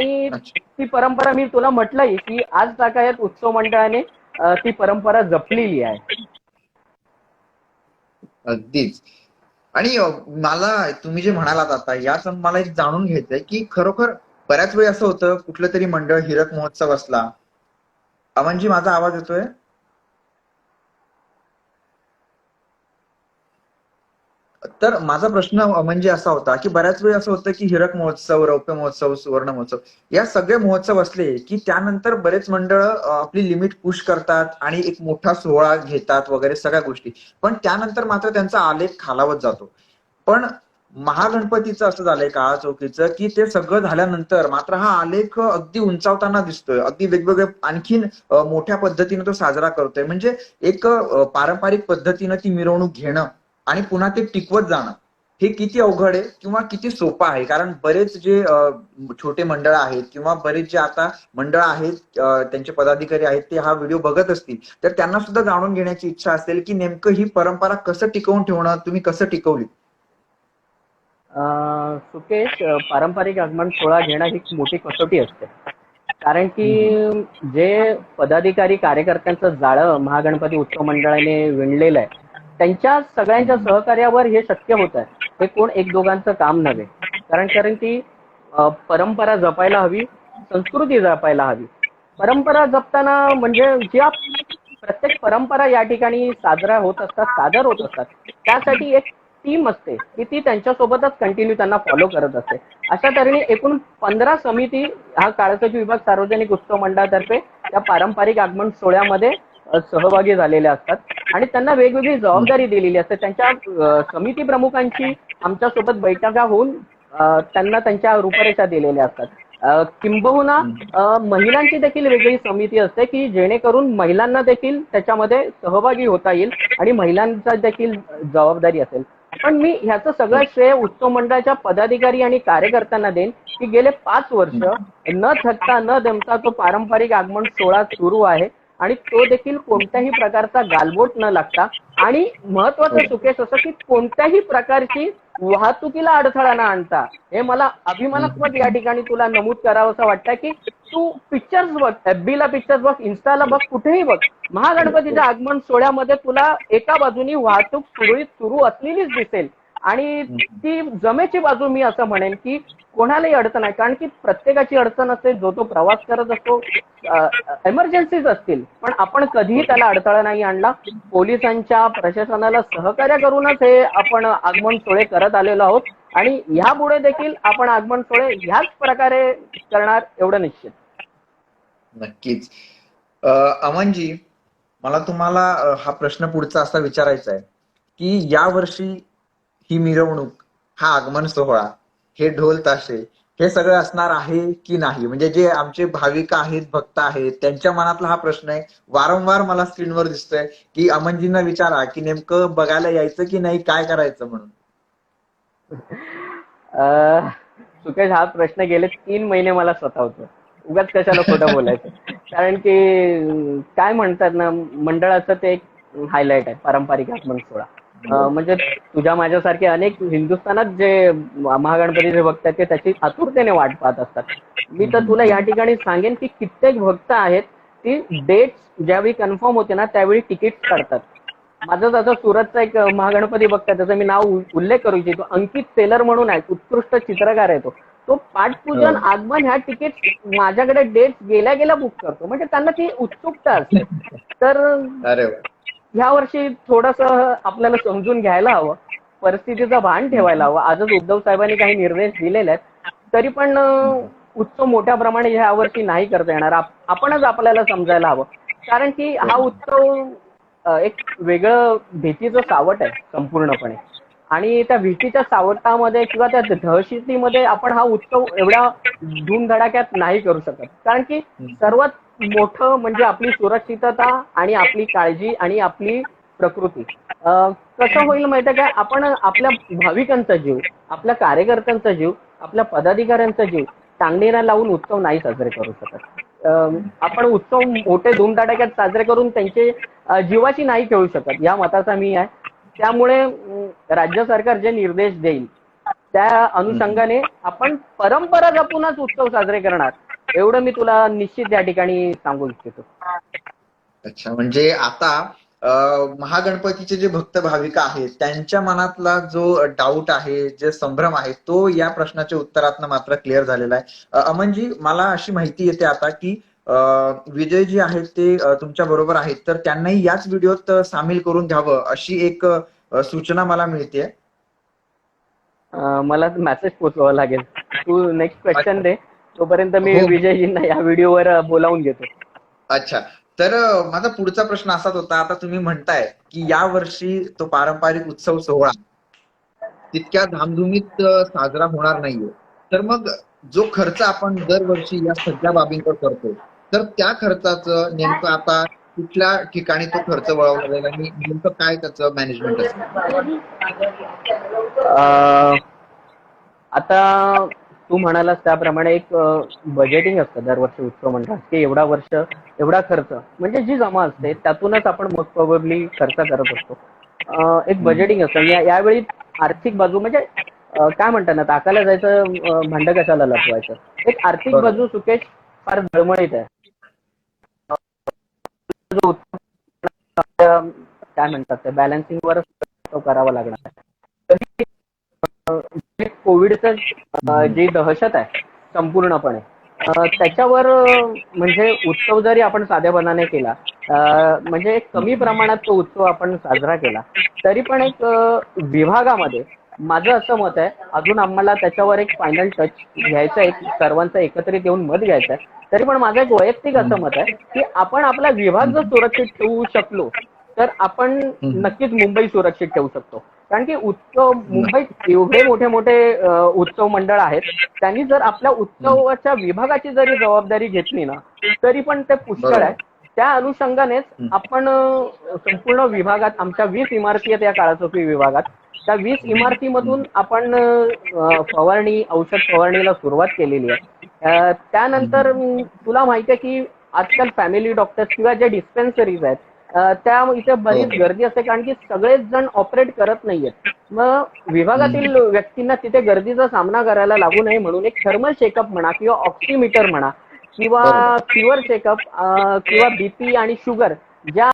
ती परंपरा मी तुला म्हटलंय की आज तागायत उत्सव मंडळाने ती परंपरा जपलेली आहे. अगदीच. आणि मला तुम्ही जे म्हणालात आता यात मला एक जाणून घ्यायचंय की खरोखर बऱ्याच वेळी असं होतं कुठलं तरी मंडळ हिरक महोत्सव असला. अमनजी माझा आवाज येतोय? तर माझा प्रश्न म्हणजे असा होता की बऱ्याच वेळी असं होतं की हिरक महोत्सव, रौप्य महोत्सव, सुवर्ण महोत्सव या सगळे महोत्सव असले की त्यानंतर बरेच मंडळ आपली लिमिट पुश करतात आणि एक मोठा सोहळा घेतात वगैरे सगळ्या गोष्टी. पण त्यानंतर मात्र त्यांचा आलेख खालावत जातो. पण महागणपतीचं असं झालंय काळा चौकीचं की ते सगळं झाल्यानंतर मात्र हा आलेख अगदी उंचावताना दिसतोय. अगदी वेगवेगळे आणखीन मोठ्या पद्धतीने तो साजरा करतोय. म्हणजे एक पारंपरिक पद्धतीनं ती मिरवणूक घेणं आणि पुन्हा ते टिकवत जाणं हे किती अवघड आहे किंवा किती सोपं आहे. कारण बरेच जे छोटे मंडळ आहेत किंवा बरेच जे आता मंडळ आहेत त्यांचे पदाधिकारी आहेत ते हा व्हिडिओ बघत असतील तर त्यांना सुद्धा जाणून घेण्याची इच्छा असेल की नेमकं ही परंपरा कसं टिकवून ठेवणं, तुम्ही कसं टिकवली? सुकेश, पारंपरिक आगमन सोहळा घेणं ही मोठी कसोटी असते. कारण की जे पदाधिकारी कार्यकर्त्यांचं जाळं महागणपती उत्सव मंडळाने विणलेलं आहे त्यांच्या सगळ्यांच्या सहकार्यावर हे शक्य होत आहे. हे कोण एक दोघांचं काम नव्हे. कारण कारण की परंपरा जपायला हवी, संस्कृती जपायला हवी. परंपरा जपताना म्हणजे ज्या प्रत्येक परंपरा या ठिकाणी साजरा होत असतात, सादर होत असतात, त्यासाठी एक टीम असते की ती त्यांच्यासोबतच कंटिन्यू त्यांना फॉलो करत असते. अशा तऱ्हेने एकूण 15 समिती हा काळाचौकी विभाग सार्वजनिक उत्सव मंडळातर्फे त्या पारंपरिक आगमन सोहळ्यामध्ये सहभागी झालेल्या असतात आणि त्यांना वेगवेगळी जबाबदारी दिलेली असते. त्यांच्या समिती प्रमुखांची आमच्यासोबत बैठका होऊन त्यांना त्यांच्या रूपरेषा दिलेल्या असतात. किंबहुना महिलांची देखील वेगळी समिती असते की जेणेकरून महिलांना देखील त्याच्यामध्ये सहभागी होता येईल आणि महिलांचा देखील जबाबदारी असेल. पण मी ह्याचं सगळं श्रेय उत्सव मंडळाच्या पदाधिकारी आणि कार्यकर्त्यांना देईन की गेले 5 वर्ष न थकता न दमता तो पारंपरिक आगमन सोहळा सुरू आहे आणि तो देखील कोणत्याही प्रकारचा गालबोट न लागता आणि महत्वाचं सुकेश असं की कोणत्याही प्रकारची वाहतुकीला अडथळा न आणता. हे मला अभिमानास्पद या ठिकाणी तुला नमूद करावं असं वाटतं की तू पिक्चर्स बघ, FB ला पिक्चर्स बघ, इन्स्टाला बघ, कुठेही बघ, महागणपतीच्या आगमन सोहळ्यामध्ये तुला एका बाजूनी वाहतूक सुरळीत सुरू असलेलीच दिसेल आणि ती जमेची बाजू मी असं म्हणेन की कोणालाही अडचण आहे. कारण की प्रत्येकाची अडचण असते, जो तो प्रवास करत असतो, एमर्जन्सीज असतील, पण आपण कधीही त्याला अडथळा नाही आणला. पोलिसांच्या प्रशासनाला सहकार्य करूनच हे आपण आगमन सोहळे करत आलेलो आहोत आणि यापुढे देखील आपण आगमन सोहळे ह्याच प्रकारे करणार एवढं निश्चित. नक्कीच. अमनजी, मला तुम्हाला हा प्रश्न पुढचा असा विचारायचा आहे की यावर्षी ही मिरवणूक, हा आगमन सोहळा, हे ढोल ताशे हे सगळं असणार आहे की नाही? म्हणजे जे आमचे भाविक आहेत, भक्त आहेत, त्यांच्या मनातला हा प्रश्न आहे. वारंवार मला स्क्रीनवर दिसतोय की अमनजींना विचारा की नेमकं बघायला यायचं की नाही, काय करायचं म्हणून. सुकेश, हा प्रश्न गेले 3 महिने मला सतावतो. उगाच कशाला खोटं बोलायचं. कारण की काय म्हणतात ना, मंडळाचं ते एक हायलाइट आहे पारंपरिक आगमन सोहळा. म्हणजे तुझ्या माझ्यासारखे अनेक हिंदुस्थानात जे महागणपतीचे भक्त आहेत ते त्याची आतुरतेने वाट पाहत असतात. मी तर तुला या ठिकाणी सांगेन की कित्येक भक्त आहेत ती डेट्स ज्यावेळी कन्फर्म होते ना त्यावेळी तिकीट काढतात. माझं जसं सुरतचा एक महागणपती भक्त आहे, त्याचं मी नाव उल्लेख करू इच्छितो, अंकित सेलर म्हणून आहे, उत्कृष्ट चित्रकार आहे तो पाठपूजन आगमन ह्या तिकीट माझ्याकडे डेट्स गेल्या गेल्या बुक करतो. म्हणजे त्यांना ती उत्सुकता असते. तर ह्या वर्षी थोडस आपल्याला समजून घ्यायला हवं, परिस्थितीचं भान ठेवायला हवं. आजच उद्धव साहेबांनी काही निर्देश दिलेले आहेत, तरी पण उत्सव मोठ्या प्रमाणे ह्या वर्षी नाही करता येणार. आपणच आपल्याला समजायला हवं. कारण की हा उत्सव एक वेगळं भीतीचं सावट आहे संपूर्णपणे आणि त्या भीतीच्या सावटामध्ये किंवा त्या दहशतीमध्ये आपण हा उत्सव एवढ्या धूमधडाक्यात नाही करू शकत. कारण की सर्वात मोठं म्हणजे आपली सुरक्षितता आणि आपली काळजी आणि आपली प्रकृती. कसं होईल माहिती आहे का, आपण आपल्या भाविकांचा जीव, आपल्या कार्यकर्त्यांचा जीव, आपल्या पदाधिकाऱ्यांचा जीव टांगणीला लावून उत्सव नाही साजरे करू शकत. आपण उत्सव मोठे धूमधडाक्यात साजरे करून त्यांचे जीवाशी नाही खेळू शकत, या मताचा मी आहे. त्यामुळे राज्य सरकार जे निर्देश देईल त्या अनुषंगाने आपण परंपरा जपूनच उत्सव साजरे करणार, एवढं मी तुला निश्चित या ठिकाणी सांगू इच्छितो. अच्छा, म्हणजे आता महागणपतीचे जे भक्त भाविक आहेत त्यांच्या मनातला जो डाऊट आहे, जे संभ्रम आहे, तो या प्रश्नाच्या उत्तरातनं मात्र क्लिअर झालेला आहे. अमनजी, मला अशी माहिती येते आता की विजय जी आहेत ते तुमच्या बरोबर आहेत, तर त्यांनाही याच व्हिडिओत सामील करून घ्यावं अशी एक सूचना मला मिळते. मला मेसेज पोचवावा लागेल. तू नेक्स्ट क्वेश्चन दे, तोपर्यंत मी हो. विजयजींना या व्हिडिओवर बोलावून घेतो. अच्छा. तर माझा पुढचा प्रश्न असाच होता, आता तुम्ही म्हणताय की या वर्षी तो पारंपरिक उत्सव सोहळा तितक्या धामधुमीत साजरा होणार नाहीये. तर मग जो खर्च आपण दरवर्षी या सगळ्या बाबींवर करतो, तर त्या खर्चाचं नेमकं आता कुठल्या ठिकाणी तो खर्च वळवला जाईल आणि नेमकं काय त्याचं मॅनेजमेंट असेल? अं, आता तू म्हणालास त्याप्रमाणे एक बजेटिंग असतं दरवर्षी उत्सव मंडळात, की एवढा वर्ष एवढा खर्च म्हणजे जी जमा असते त्यातूनच आपण मग प्रोबेबली खर्च करत असतो. एक बजेटिंग असतं. यावेळी आर्थिक बाजू म्हणजे काय म्हणतात ना, ताकाला जायचं भांड कशाला लपवायचं. एक आर्थिक बरोबर. बाजू सुकेश फार डळमळीत आहे. जो उत्सव काय म्हणतात ते बॅलन्सिंगवर करावा लागणार आहे. कोविडचं जी दहशत आहे संपूर्णपणे, त्याच्यावर म्हणजे उत्सव जरी आपण साधेपणाने केला, म्हणजे एक कमी प्रमाणात तो उत्सव आपण साजरा केला, तरी पण एक विभागामध्ये माझं असं मत आहे, अजून आम्हाला त्याच्यावर एक फायनल टच घ्यायचा आहे, सर्वांचं एकत्रित येऊन मत घ्यायचं आहे. तरी पण माझं एक वैयक्तिक असं मत आहे की आपण आपला विभाग जर सुरक्षित ठेवू शकलो तर आपण नक्कीच मुंबई सुरक्षित ठेवू शकतो. कारण की उत्सव मुंबईत एवढे मोठे मोठे उत्सव मंडळ आहेत, त्यांनी जर आपल्या उत्सवाच्या विभागाची जरी जबाबदारी घेतली ना, तरी पण ते पुष्कळ आहे. त्या अनुषंगानेच आपण संपूर्ण विभागात आमच्या 20 इमारती आहेत या काळाचौकी विभागात, त्या 20 इमारतीमधून आपण फवारणी औषध फवारणीला सुरुवात केलेली आहे. त्यानंतर तुला माहिती आहे की आजकाल फॅमिली डॉक्टर्स किंवा जे डिस्पेन्सरीज आहेत त्या इथे बरीच गर्दी असते, कारण की सगळेच जण ऑपरेट करत नाहीयेत. मग विभागातील व्यक्तींना तिथे गर्दीचा सामना करायला लागू नये म्हणून एक थर्मल चेकअप म्हणा किंवा ऑक्सिमीटर म्हणा किंवा फिवर चेकअप किंवा बीपी आणि शुगर ज्या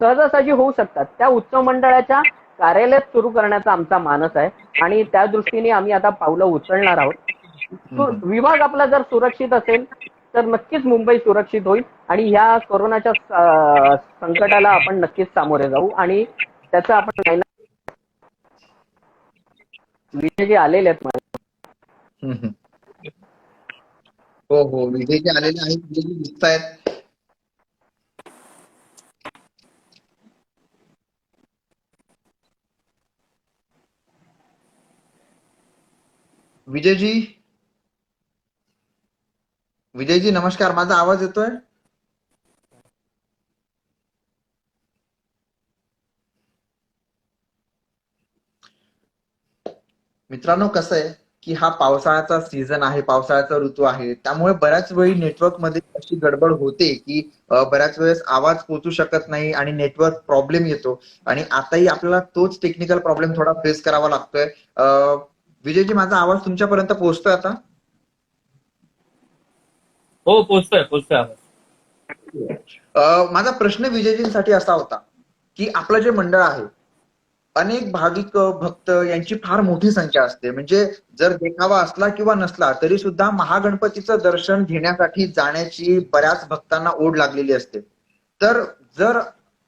सहजासहजी होऊ शकतात, त्या उत्सव मंडळाच्या कार्यालयात सुरू करण्याचा आमचा मानस आहे आणि त्या दृष्टीने आम्ही आता पावलं उचलणार आहोत. विभाग आपला जर सुरक्षित असेल तर नक्कीच मुंबई सुरक्षित होईल आणि ह्या कोरोनाच्या संकटाला आपण नक्कीच सामोरे जाऊ आणि त्याचं आपण विजय आलेले आहेत माझे. हो हो, विजयजी आलेले आहेत, विजयजी दिसत आहेत. विजयजी, विजयजी नमस्कार, माझा आवाज येतोय? मित्रांनो, कसं आहे की हा पावसाळ्याचा सीझन आहे, पावसाळ्याचा ऋतू आहे, त्यामुळे बऱ्याच वेळी नेटवर्क मध्ये अशी गडबड होते की बऱ्याच वेळेस आवाज पोहोचू शकत नाही आणि नेटवर्क प्रॉब्लेम येतो. आणि आताही आपल्याला तोच टेक्निकल प्रॉब्लेम थोडा फेस करावा लागतोय. विजयजी, माझा आवाज तुमच्यापर्यंत पोहोचतोय आता? हो, पोचतोय. माझा प्रश्न विजयजींसाठी असा होता की आपलं जे मंडळ आहे, अनेक भाविक भक्त यांची फार मोठी संख्या असते. म्हणजे जर देखावा असला किंवा नसला तरी सुद्धा महागणपतीचं दर्शन घेण्यासाठी जाण्याची बऱ्याच भक्तांना ओढ लागलेली असते. तर जर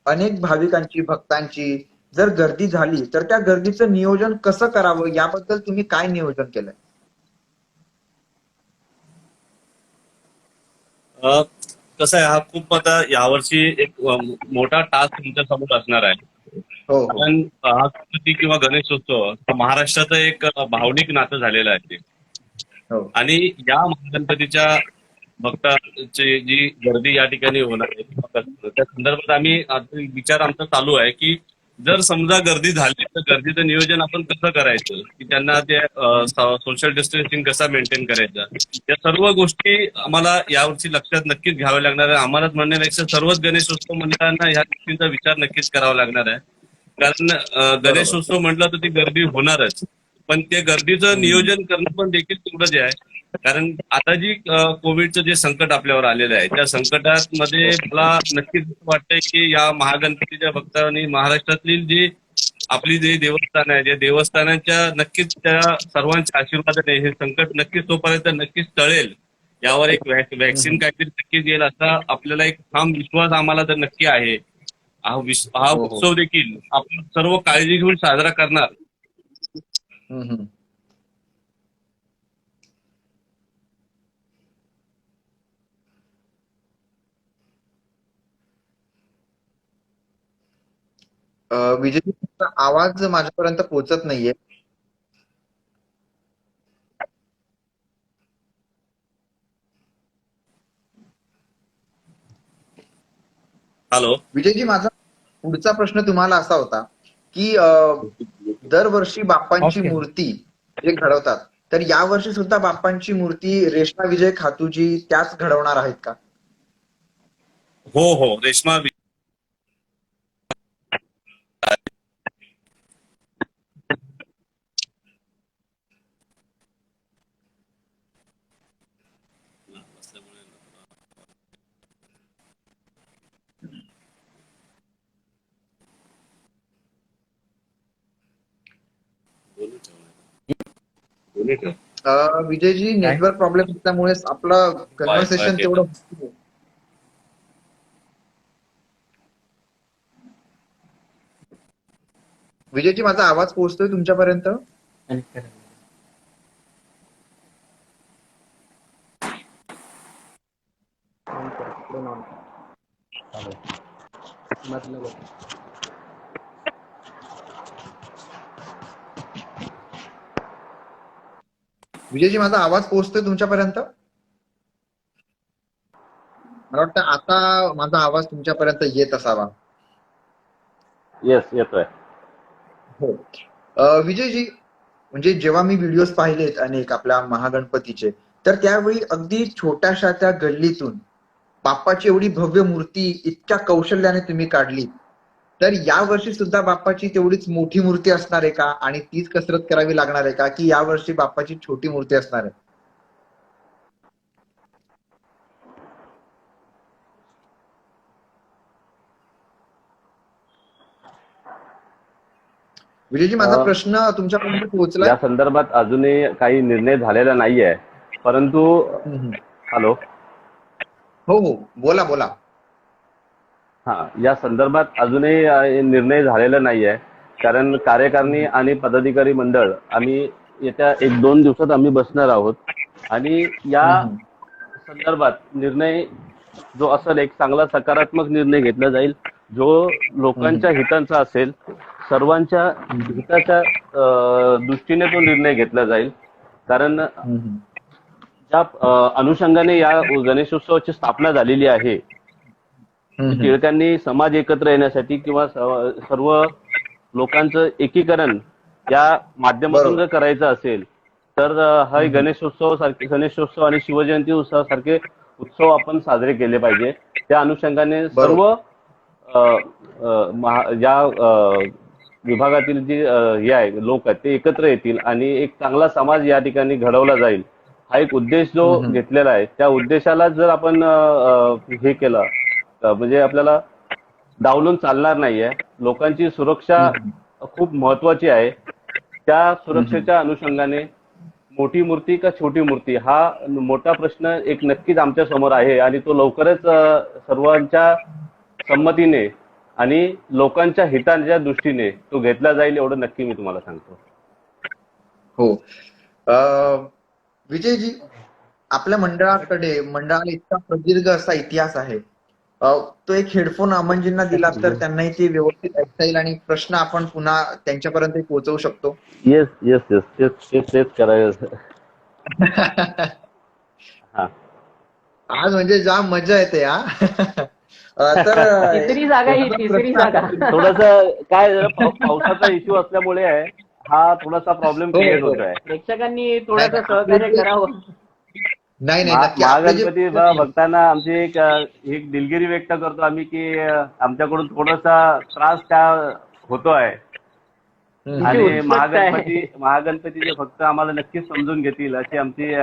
अनेक भाविकांची भक्तांची जर गर्दी झाली तर त्या गर्दीचं नियोजन कसं करावं, याबद्दल तुम्ही काय नियोजन केलंय? कसं आहे, हा खूप आता यावर्षी एक मोठा टास्क तुमच्या समोर असणार आहे. हो, कारण हा गणपती किंवा गणेशोत्सव हा महाराष्ट्राचं एक भावनिक नातं झालेलं आहे. हो. आणि या गणपतीच्या भक्तांची जी गर्दी या ठिकाणी होणार आहे त्या संदर्भात आम्ही विचार आमचा चालू आहे की जर समजा गर्दी झाली तर गर्दीचं नियोजन आपण कसं करायचं, की त्यांना ते सोशल डिस्टन्सिंग कसा मेंटेन करायचा, या सर्व गोष्टी आम्हाला यावर्षी लक्षात नक्कीच घ्याव्या लागणार आहे. आम्हालाच म्हणण्यापेक्षा सर्वच गणेशोत्सव मंडळांना ह्या गोष्टींचा विचार नक्कीच करावा लागणार आहे. कारण गणेशोत्सव म्हटलं तर ती गर्दी होणारच, पण ते गर्दीचं नियोजन करणं पण देखील तेवढंच आहे. कारण आता जी कोविडचं जे संकट आपल्यावर आलेलं आहे, त्या संकटात मध्ये मला नक्कीच वाटतंय की या महागणपतीच्या भक्तांनी महाराष्ट्रातली जी आपली जे देवस्थान आहे, त्या देवस्थानांच्या नक्कीच त्या सर्वांच्या आशीर्वादाने हे संकट नक्कीच तोपर्यंत नक्कीच टळेल. यावर एक वॅक्सिन काहीतरी नक्कीच येईल असा आपल्याला एक ठाम विश्वास आम्हाला तर नक्की आहे. हा उत्सव देखील आपण सर्व काळजी घेऊन साजरा करणार हम्म, हम्म. विजयजी, तुमचा आवाज माझ्यापर्यंत पोहोचत नाहीये. हॅलो. विजयजी, माझा पुढचा प्रश्न तुम्हाला असा होता की दरवर्षी बाप्पांची मूर्ती जे घडवतात, तर यावर्षी सुद्धा बाप्पांची मूर्ती रेश्मा विजय खातूजी त्याच घडवणार आहेत का? हो हो, रेश्मा विजयजी, नेटवर्क प्रॉब्लेम असल्यामुळे आपलं कन्व्हर्सेशन तेवढं विजयजी, माझा आवाज पोहोचतोय तुमच्यापर्यंत? विजयजी, माझा आवाज पोहोचतोय तुमच्यापर्यंत? मला वाटतं आता माझा आवाज तुमच्यापर्यंत येत असावा. येस, येतोय. हो. विजयजी, म्हणजे जेव्हा मी व्हिडिओज पाहिलेत अनेक आपल्या महागणपतीचे, तर त्यावेळी अगदी छोट्याशा त्या गल्लीतून बाप्पाची एवढी भव्य मूर्ती इतक्या कौशल्याने तुम्ही काढली, तर यावर्षी सुद्धा बाप्पाची तेवढीच मोठी मूर्ती असणार आहे का? आणि तीच कसरत करावी लागणार आहे का, की यावर्षी बाप्पाची छोटी मूर्ती असणार आहे? विजयजी, माझा प्रश्न तुमच्यापर्यंत पोहोचलाय? या संदर्भात अजूनही काही निर्णय झालेला नाहीये, परंतु हॅलो. हो हो, बोला बोला. हा, या संदर्भात अजूनही निर्णय झालेला नाहीये, कारण कार्यकारिणी आणि पदाधिकारी मंडळ आम्ही येत्या 1-2 दिवसात आम्ही बसणार आहोत आणि या संदर्भात निर्णय जो असेल एक चांगला सकारात्मक निर्णय घेतला जाईल, जो लोकांच्या हिताचा असेल, सर्वांच्या हिताच्या दृष्टीने तो निर्णय घेतला जाईल. कारण ज्या अनुषंगाने या गणेशोत्सवाची स्थापना झालेली आहे, टिळकांनी समाज एकत्र येण्यासाठी किंवा सर्व लोकांचं एकीकरण या माध्यमातून जर करायचं असेल, तर हा गणेशोत्सव आणि शिवजयंती उत्सवासारखे उत्सव आपण साजरे केले पाहिजे. त्या अनुषंगाने सर्व या विभागातील जे हे आहे लोक आहेत ते एकत्र येतील आणि एक चांगला समाज या ठिकाणी घडवला जाईल, हा एक उद्देश जो घेतलेला आहे. त्या उद्देशाला जर आपण हे केलं म्हणजे आपल्याला डावलून चालणार नाहीये. लोकांची सुरक्षा खूप महत्वाची आहे. त्या सुरक्षेच्या अनुषंगाने मोठी मूर्ती का छोटी मूर्ती हा मोठा प्रश्न एक नक्कीच आमच्या समोर आहे आणि तो लवकरच सर्वांच्या संमतीने आणि लोकांच्या हिताच्या दृष्टीने तो घेतला जाईल, एवढं नक्की मी तुम्हाला सांगतो. हो. विजयजी, आपल्या मंडळाला इतका प्रदीर्घ असा इतिहास आहे. तो एक हेडफोन अमनजींना दिला तर त्यांनाही ते व्यवस्थित ऐकता येईल आणि प्रश्न आपण पुन्हा त्यांच्यापर्यंत पोहोचवू शकतो. येस येस येस, तेच करायचं. आज म्हणजे जाम मजा येते हा. तर तिसरी जागा ही तिसरी जागा. थोडस काय पावसाचा इश्यू असल्यामुळे हा थोडासा प्रॉब्लेम क्रिएट होतोय. प्रेक्षकांनी थोडंसं सहकार्य करावं. नाही महागणपती भक्तांना आमची एक दिलगिरी व्यक्त करतो आम्ही की आमच्याकडून थोडासा त्रास त्या होतोय आणि महागणपतीचे भक्त आम्हाला नक्कीच समजून घेतील अशी आमची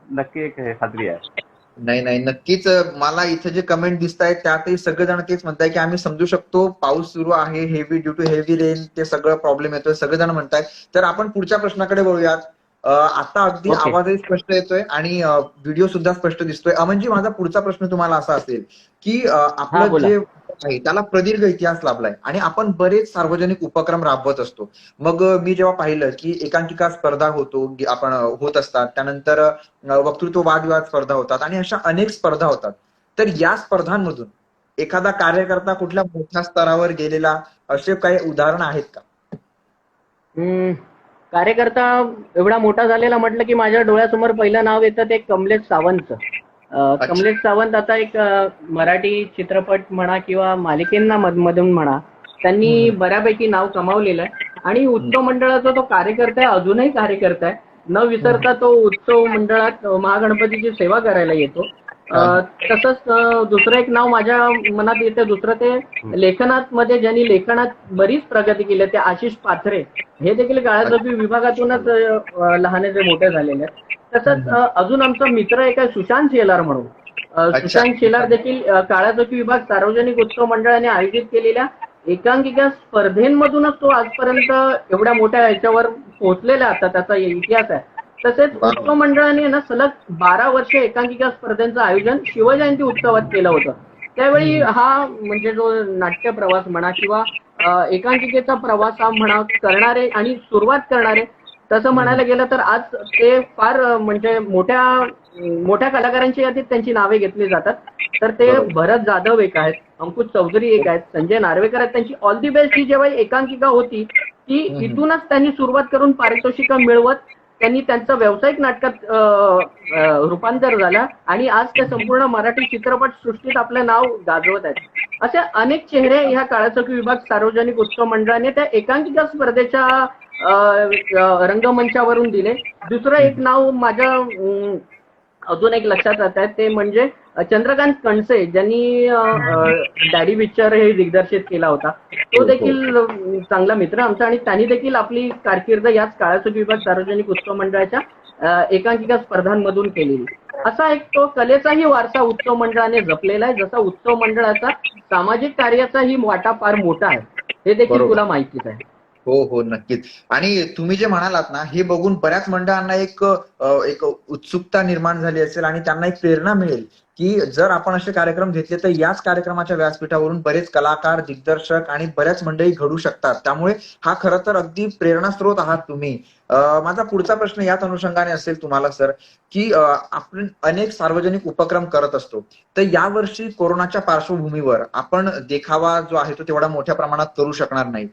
नक्की एक खात्री आहे. नाही, नक्कीच. मला इथे जे कमेंट दिसत आहेत त्यातही सगळेजण तेच म्हणताय की आम्ही समजू शकतो, पाऊस सुरू आहे, ड्यू टू हेवी रेन ते सगळं प्रॉब्लेम येतोय, सगळेजण म्हणतायत. तर आपण पुढच्या प्रश्नाकडे वळूयात. आता अगदी आवाजही स्पष्ट येतोय आणि व्हिडिओ सुद्धा स्पष्ट दिसतोय. अमनजी, माझा पुढचा प्रश्न तुम्हाला असा असेल की आपलं जे आहे त्याला प्रदीर्घ इतिहास लाभलाय आणि आपण बरेच सार्वजनिक उपक्रम राबवत असतो. मग मी जेव्हा पाहिलं की एकांकिका स्पर्धा आपण होत असतात, त्यानंतर वक्तृत्व वादविवाद स्पर्धा होतात आणि अशा अनेक स्पर्धा होतात. तर या स्पर्धांमधून एखादा कार्यकर्ता कुठल्या मोठ्या स्तरावर गेलेला असे काही उदाहरण आहेत का? हम्म, कार्यकर्ता एवढा मोठा झालेला म्हटलं की माझ्या डोळ्यासमोर पहिलं नाव येतं ते कमलेश सावंतचं. कमलेश सावंत आता एक मराठी चित्रपट म्हणा किंवा मालिकेंना मधून म्हणा, त्यांनी बऱ्यापैकी नाव कमावलेलं आहे आणि उत्सव मंडळाचा तो कार्यकर्ता आहे, अजूनही कार्यकर्ता आहे. न विसरता तो उत्सव मंडळात महागणपतीची सेवा करायला येतो. तसंच दुसरं एक नाव माझ्या मनात येतं, दुसरं ते लेखनात मध्ये ज्यांनी लेखनात बरीच प्रगती केली आहे, ते आशिष पाथरे. हे देखील काळाजोगी विभागातूनच लहानाचे मोठे झालेले आहेत. तसंच अजून आमचा मित्र एक आहे सुशांत शेलार म्हणून. सुशांत शेलार देखील काळाजोगी विभाग सार्वजनिक उत्सव मंडळाने आयोजित केलेल्या एकांकिका स्पर्धेमधूनच तो आजपर्यंत एवढ्या मोठ्या ह्याच्यावर पोहोचलेला आता त्याचा इतिहास आहे. तसेच उत्सव मंडळाने ना सलग 12 वर्ष एकांकिका स्पर्धांचं आयोजन शिवजयंती उत्सवात केलं होतं. त्यावेळी हा म्हणजे जो नाट्य प्रवास म्हणा किंवा एकांकिकेचा प्रवास हा म्हणा करणारे आणि सुरुवात करणारे, तसं म्हणायला गेलं तर आज ते फार म्हणजे मोठ्या कलाकारांच्या यादीत त्यांची नावे घेतली जातात. तर ते भरत जाधव एक आहेत, अंकुश चौधरी एक आहेत, संजय नार्वेकर आहेत. त्यांची ऑल दी बेस्ट ही जेव्हा एकांकिका होती ती इथूनच त्यांनी सुरुवात करून पारितोषिकं मिळवत त्यांनी त्यांचं व्यावसायिक नाटकात रूपांतर झालं आणि आज ते संपूर्ण मराठी चित्रपट सृष्टीत आपलं नाव गाजवत आहेत. असे अनेक चेहरे ह्या काळाचौकी विभाग सार्वजनिक उत्सव मंडळाने त्या एकांकिका स्पर्धेच्या रंगमंचावरून दिले. दुसरं एक नाव माझ्या अजून एक लक्षात राहत आहे ते म्हणजे चंद्रकांत कणसे, ज्यांनी डॅडी पिक्चर हे दिग्दर्शित केला होता. तो देखील चांगला मित्र आमचा आणि त्यांनी देखील आपली कारकीर्द याच काळाचौकी विभाग सार्वजनिक उत्सव मंडळाच्या एकांकिका स्पर्धांमधून केलेली. असा एक तो कलेचाही वारसा उत्सव मंडळाने जपलेला आहे. जसा उत्सव मंडळाचा सामाजिक कार्याचाही वाटा फार मोठा आहे, हे देखील तुला माहितीच आहे. हो हो नक्कीच. आणि तुम्ही जे म्हणालात ना, हे बघून बऱ्याच मंडळांना एक उत्सुकता निर्माण झाली असेल आणि त्यांना एक प्रेरणा मिळेल की जर आपण असे कार्यक्रम घेतले तर याच कार्यक्रमाच्या व्यासपीठावरून बरेच कलाकार, दिग्दर्शक आणि बऱ्याच मंडळी घडू शकतात. त्यामुळे हा खरं तर अगदी प्रेरणास्त्रोत आहात तुम्ही. माझा पुढचा प्रश्न याच अनुषंगाने असेल तुम्हाला सर, की आपण अनेक सार्वजनिक उपक्रम करत असतो. तर यावर्षी कोरोनाच्या पार्श्वभूमीवर आपण देखावा जो आहे तो तेवढा मोठ्या प्रमाणात करू शकणार नाही.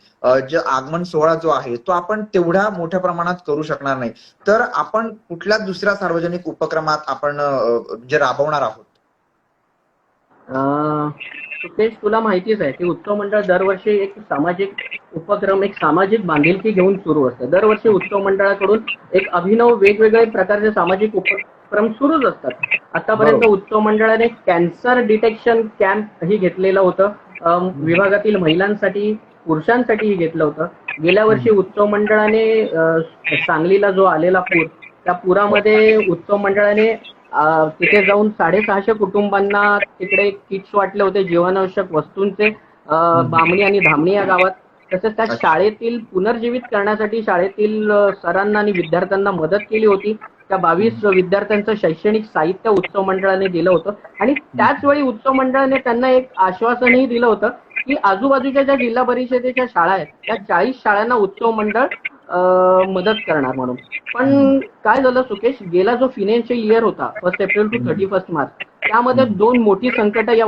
जे आगमन सोहळा जो आहे तो आपण तेवढ्या मोठ्या प्रमाणात करू शकणार नाही. तर आपण कुठल्या दुसऱ्या सार्वजनिक उपक्रमात आपण जे राबवणार आहोत? सुकेश, तुला माहितीच आहे की उत्सव मंडळ दरवर्षी एक सामाजिक उपक्रम, एक सामाजिक बांधिलकी घेऊन सुरू असतं. दरवर्षी उत्सव मंडळाकडून एक अभिनव वेगवेगळे प्रकारचे सामाजिक उपक्रम सुरूच असतात. आतापर्यंत उत्सव मंडळाने कॅन्सर डिटेक्शन कॅम्प ही घेतलेलं होतं, विभागातील महिलांसाठी, पुरुषांसाठीही घेतलं होतं. गेल्या वर्षी उत्सव मंडळाने सांगलीला जो आलेला पूर, त्या पुरामध्ये उत्सव मंडळाने तिथे जाऊन 650 कुटुंबांना तिकडे किट्स वाटले होते जीवनावश्यक वस्तूंचे, बामणी आणि धामणी या गावात. तसेच त्या शाळेतील पुनर्जीवित करण्यासाठी शाळेतील सरांना आणि विद्यार्थ्यांना मदत केली होती. त्या 22 विद्यार्थ्यांचं शैक्षणिक साहित्य उत्सव मंडळाने दिलं होतं आणि त्याच वेळी उत्सव मंडळाने त्यांना एक आश्वासनही दिलं होतं की आजूबाजूच्या ज्या जिल्हा परिषदेच्या शाळा आहेत त्या 40 शाळांना उत्सव मंडळ मदत करणार म्हणून. पण काय झालं सुकेश, गेला जो फायनान्शियल इयर होता 1 एप्रिल टू 31 मार्च, त्यामध्ये 2 मोठी संकट या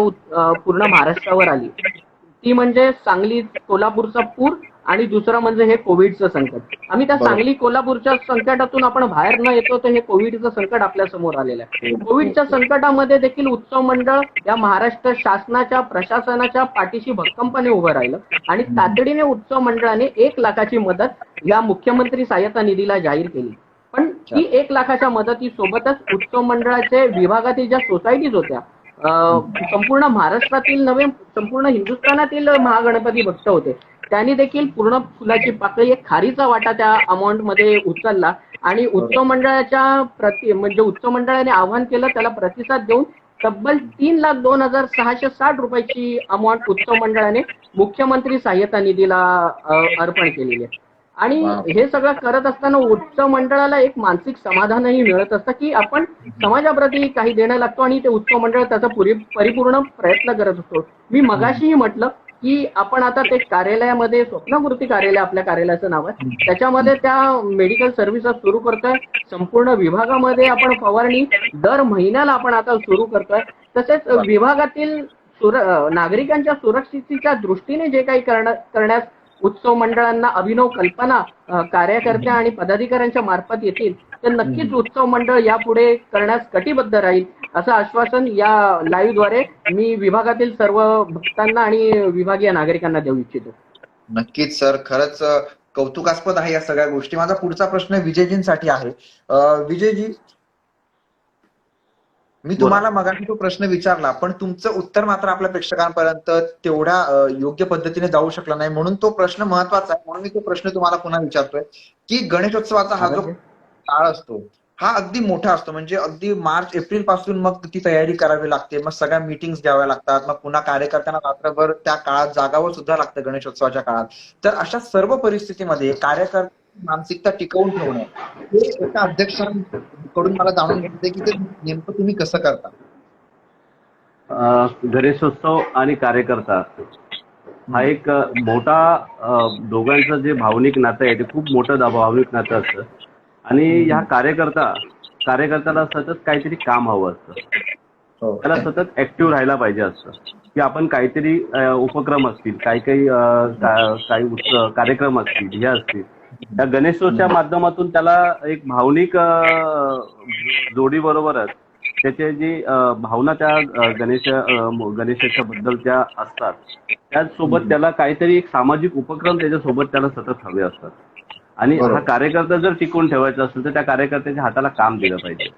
पूर्ण महाराष्ट्रावर आली. ती म्हणजे सांगली कोल्हापूरचा पूर आणि दुसरं म्हणजे हे कोविडचं संकट. आम्ही त्या सांगली कोल्हापूरच्या संकटातून आपण बाहेर न येतो तर हे कोविडचं संकट आपल्या समोर आलेलं आहे. कोविडच्या संकटामध्ये देखील उत्सव मंडळ या महाराष्ट्र शासनाच्या, प्रशासनाच्या पाठीशी भक्कमपणे उभं राहिलं आणि तातडीने उत्सव मंडळाने 1 लाखाची मदत या मुख्यमंत्री सहाय्यता निधीला जाहीर केली. पण ही 1 लाखाच्या मदतीसोबतच उत्सव मंडळाचे विभागातील ज्या सोसायटीज होत्या, संपूर्ण महाराष्ट्रातील नव्हे संपूर्ण हिंदुस्थानातील महागणपती भक्त होते, त्यांनी देखील पूर्ण फुलाची पाकळी, एक खारीचा वाटा त्या अमाऊंट मध्ये उचलला आणि उत्सव मंडळाच्या म्हणजे उत्सव मंडळाने आवाहन केलं, त्याला प्रतिसाद देऊन तब्बल 3,02,660 रुपयाची अमाऊंट उत्सव मंडळाने मुख्यमंत्री सहाय्यता निधीला अर्पण केलेली आहे. आणि हे सगळं करत असताना उत्सव मंडळाला एक मानसिक समाधानही मिळत असतं की आपण समाजाप्रती काही देणं लागतो आणि ते उत्सव मंडळ त्याचा परिपूर्ण प्रयत्न करत असतो. मी मगाशीही म्हटलं की आपण आता ते कार्यालयामध्ये स्वप्नपूर्ती कार्यालय आपल्या कार्यालयाचं नाव आहे, त्याच्यामध्ये त्या मेडिकल सर्व्हिसेस सुरू करतोय. संपूर्ण विभागामध्ये आपण फवारणी दर महिन्याला आपण आता सुरू करतोय. तसेच विभागातील नागरिकांच्या सुरक्षिततेच्या दृष्टीने जे काही करण्यास उत्सव मंडळांना अभिनव कल्पना कार्यकर्त्या आणि पदाधिकाऱ्यांच्या मार्फत येतील तर नक्कीच उत्सव मंडळ यापुढे करण्यास कटिबद्ध राहील असं आश्वासन या लाईव्हद्वारे मी विभागातील सर्व भक्तांना आणि विभागीय नागरिकांना देऊ इच्छितो. नक्कीच सर, खरंच कौतुकास्पद आहे या सगळ्या गोष्टी. माझा पुढचा प्रश्न विजयजींसाठी आहे. विजयजी, मी तुम्हाला मगाशी तो प्रश्न विचारला पण तुमचं उत्तर मात्र आपल्या प्रेक्षकांपर्यंत तेवढ्या योग्य पद्धतीने जाऊ शकला नाही, म्हणून तो प्रश्न महत्वाचा आहे. म्हणून मी तो प्रश्न तुम्हाला पुन्हा विचारतोय की गणेशोत्सवाचा हा जो काळ असतो हा अगदी मोठा असतो. म्हणजे अगदी मार्च एप्रिल पासून मग ती तयारी करावी लागते, मग सगळ्या मीटिंग्स घ्याव्या लागतात, मग पुन्हा कार्यकर्त्यांना रात्रभर त्या काळात जागावं सुद्धा लागतं गणेशोत्सवाच्या काळात. तर अशा सर्व परिस्थितीमध्ये कार्यकर्ते मानसिकता टिकवून ठेवणं हे एका अध्यक्षांकडून मला जाणून घ्यायचंय की ते नेमकं तुम्ही कसं करता. गणेशोत्सव आणि कार्यकर्ता हा एक मोठा दोघांचं जे भावनिक नातं आहे ते खूप मोठं भावनिक नातं असतं. आणि ह्या कार्यकर्त्याला सतत काहीतरी काम हवं असतं, त्याला सतत ऍक्टिव्ह राहायला पाहिजे असतं की आपण काहीतरी उपक्रम असतील, काही कार्यक्रम असतील, हे असतील, त्या गणेशोत्सवाच्या माध्यमातून त्याला एक भावनिक जोडी बरोबरच त्याचे जी भावना त्या गणेशाच्या बद्दल त्या असतात त्याचसोबत त्याला काहीतरी एक सामाजिक उपक्रम त्याच्यासोबत त्याला सतत हवे असतात. आणि हा कार्यकर्ता जर टिकून ठेवायचा असेल तर त्या कार्यकर्त्याच्या हाताला काम दिलं पाहिजे.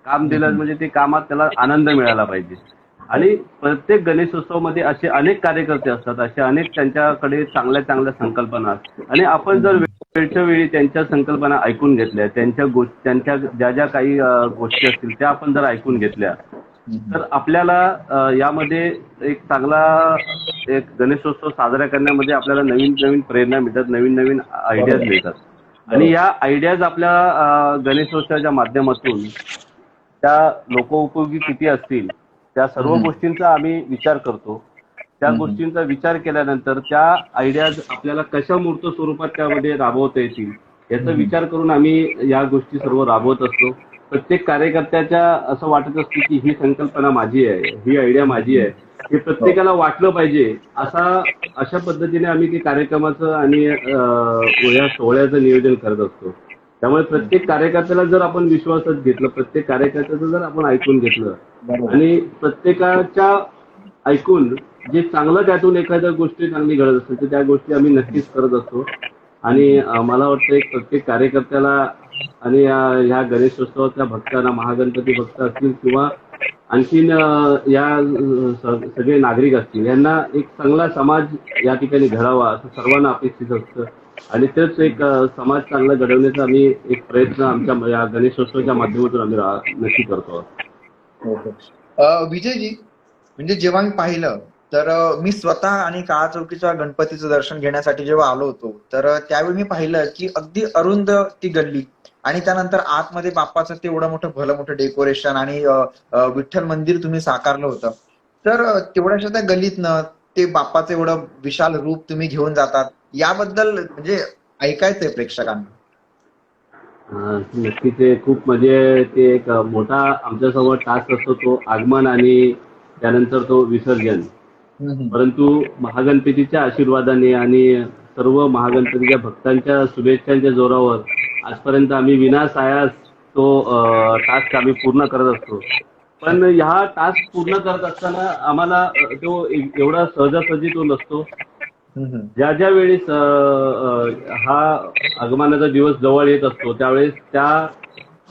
काम दिलं म्हणजे ते कामात त्याला आनंद मिळाला पाहिजे. आणि प्रत्येक गणेशोत्सवामध्ये असे अनेक कार्यकर्ते असतात, असे अनेक त्यांच्याकडे चांगल्या चांगल्या संकल्पना असतात. आणि आपण जर वेळच्या वेळी त्यांच्या संकल्पना ऐकून घेतल्या, त्यांच्या ज्या ज्या काही गोष्टी असतील त्या आपण जर ऐकून घेतल्या तर आपल्याला यामध्ये एक चांगला एक गणेशोत्सव साजरा करण्यामध्ये आपल्याला नवीन नवीन प्रेरणा मिळतात, नवीन नवीन आयडियाज मिळतात. आणि या आयडियाज आपल्या गणेशोत्सवाच्या माध्यमातून त्या लोकोपयोगी किती असतील त्या सर्व गोष्टींचा आम्ही विचार करतो. त्या गोष्टींचा विचार केल्यानंतर त्या आयडियाज आपल्याला कशा मूर्त स्वरूपात त्यामध्ये राबवता येतील याचा विचार करून आम्ही या गोष्टी सर्व राबवत असतो. प्रत्येक कार्यकर्त्याच्या असं वाटत असतं की ही संकल्पना माझी आहे, ही आयडिया माझी आहे, हे प्रत्येकाला वाटलं पाहिजे. अशा पद्धतीने आम्ही ते कार्यक्रमाचं आणि या सोहळ्याचं नियोजन करत असतो. त्यामुळे प्रत्येक कार्यकर्त्याला जर आपण विश्वासात घेतलं, प्रत्येक कार्यकर्त्याचं जर आपण ऐकून घेतलं आणि प्रत्येकाच्या ऐकून जे चांगलं त्यातून एखाद्या गोष्टी चांगली घडत असेल तर त्या गोष्टी आम्ही नक्कीच करत असतो. आणि मला वाटतं एक प्रत्येक कार्यकर्त्याला आणि ह्या गणेशोत्सवाच्या भक्तांना, महागणपती भक्त असतील किंवा आणखीन या सगळे नागरिक असतील, यांना एक चांगला समाज या ठिकाणी घडावा असं सर्वांना अपेक्षित असतं. आणि तेच एक समाज चांगला घडवण्याचा आम्ही एक प्रयत्न आमच्या या गणेशोत्सवाच्या माध्यमातून आम्ही नक्की करतो. विजयजी, म्हणजे जेव्हा मी पाहिलं तर मी स्वतः आणि काळा चौकीच्या गणपतीचं दर्शन घेण्यासाठी जेव्हा आलो होतो तर त्यावेळी मी पाहिलं की अगदी अरुंद ती गल्ली आणि त्यानंतर आतमध्ये बाप्पाचं ते एवढं मोठं भलं मोठं डेकोरेशन आणि विठ्ठल मंदिर तुम्ही साकारलं होतं. तर तेवढ्याशा त्या गल्लीतनं ते बाप्पाचं एवढं विशाल रूप तुम्ही घेऊन जातात, याबद्दल म्हणजे ऐकायचंय प्रेक्षकांना. नक्की ते खूप म्हणजे ते एक मोठा आमच्यासमोर टास्क असतो, तो आगमन आणि त्यानंतर तो विसर्जन. परंतु महागणपतीच्या आशीर्वादाने आणि सर्व महागणपतीच्या भक्तांच्या शुभेच्छांच्या जोरावर आजपर्यंत आम्ही विनासायास तो टास्क आम्ही पूर्ण करत असतो. पण ह्या टास्क पूर्ण करत असताना आम्हाला तो एवढा सहजासहजी तो नसतो. ज्या ज्या वेळेस हा आगमनाचा दिवस जवळ येत असतो त्यावेळेस त्या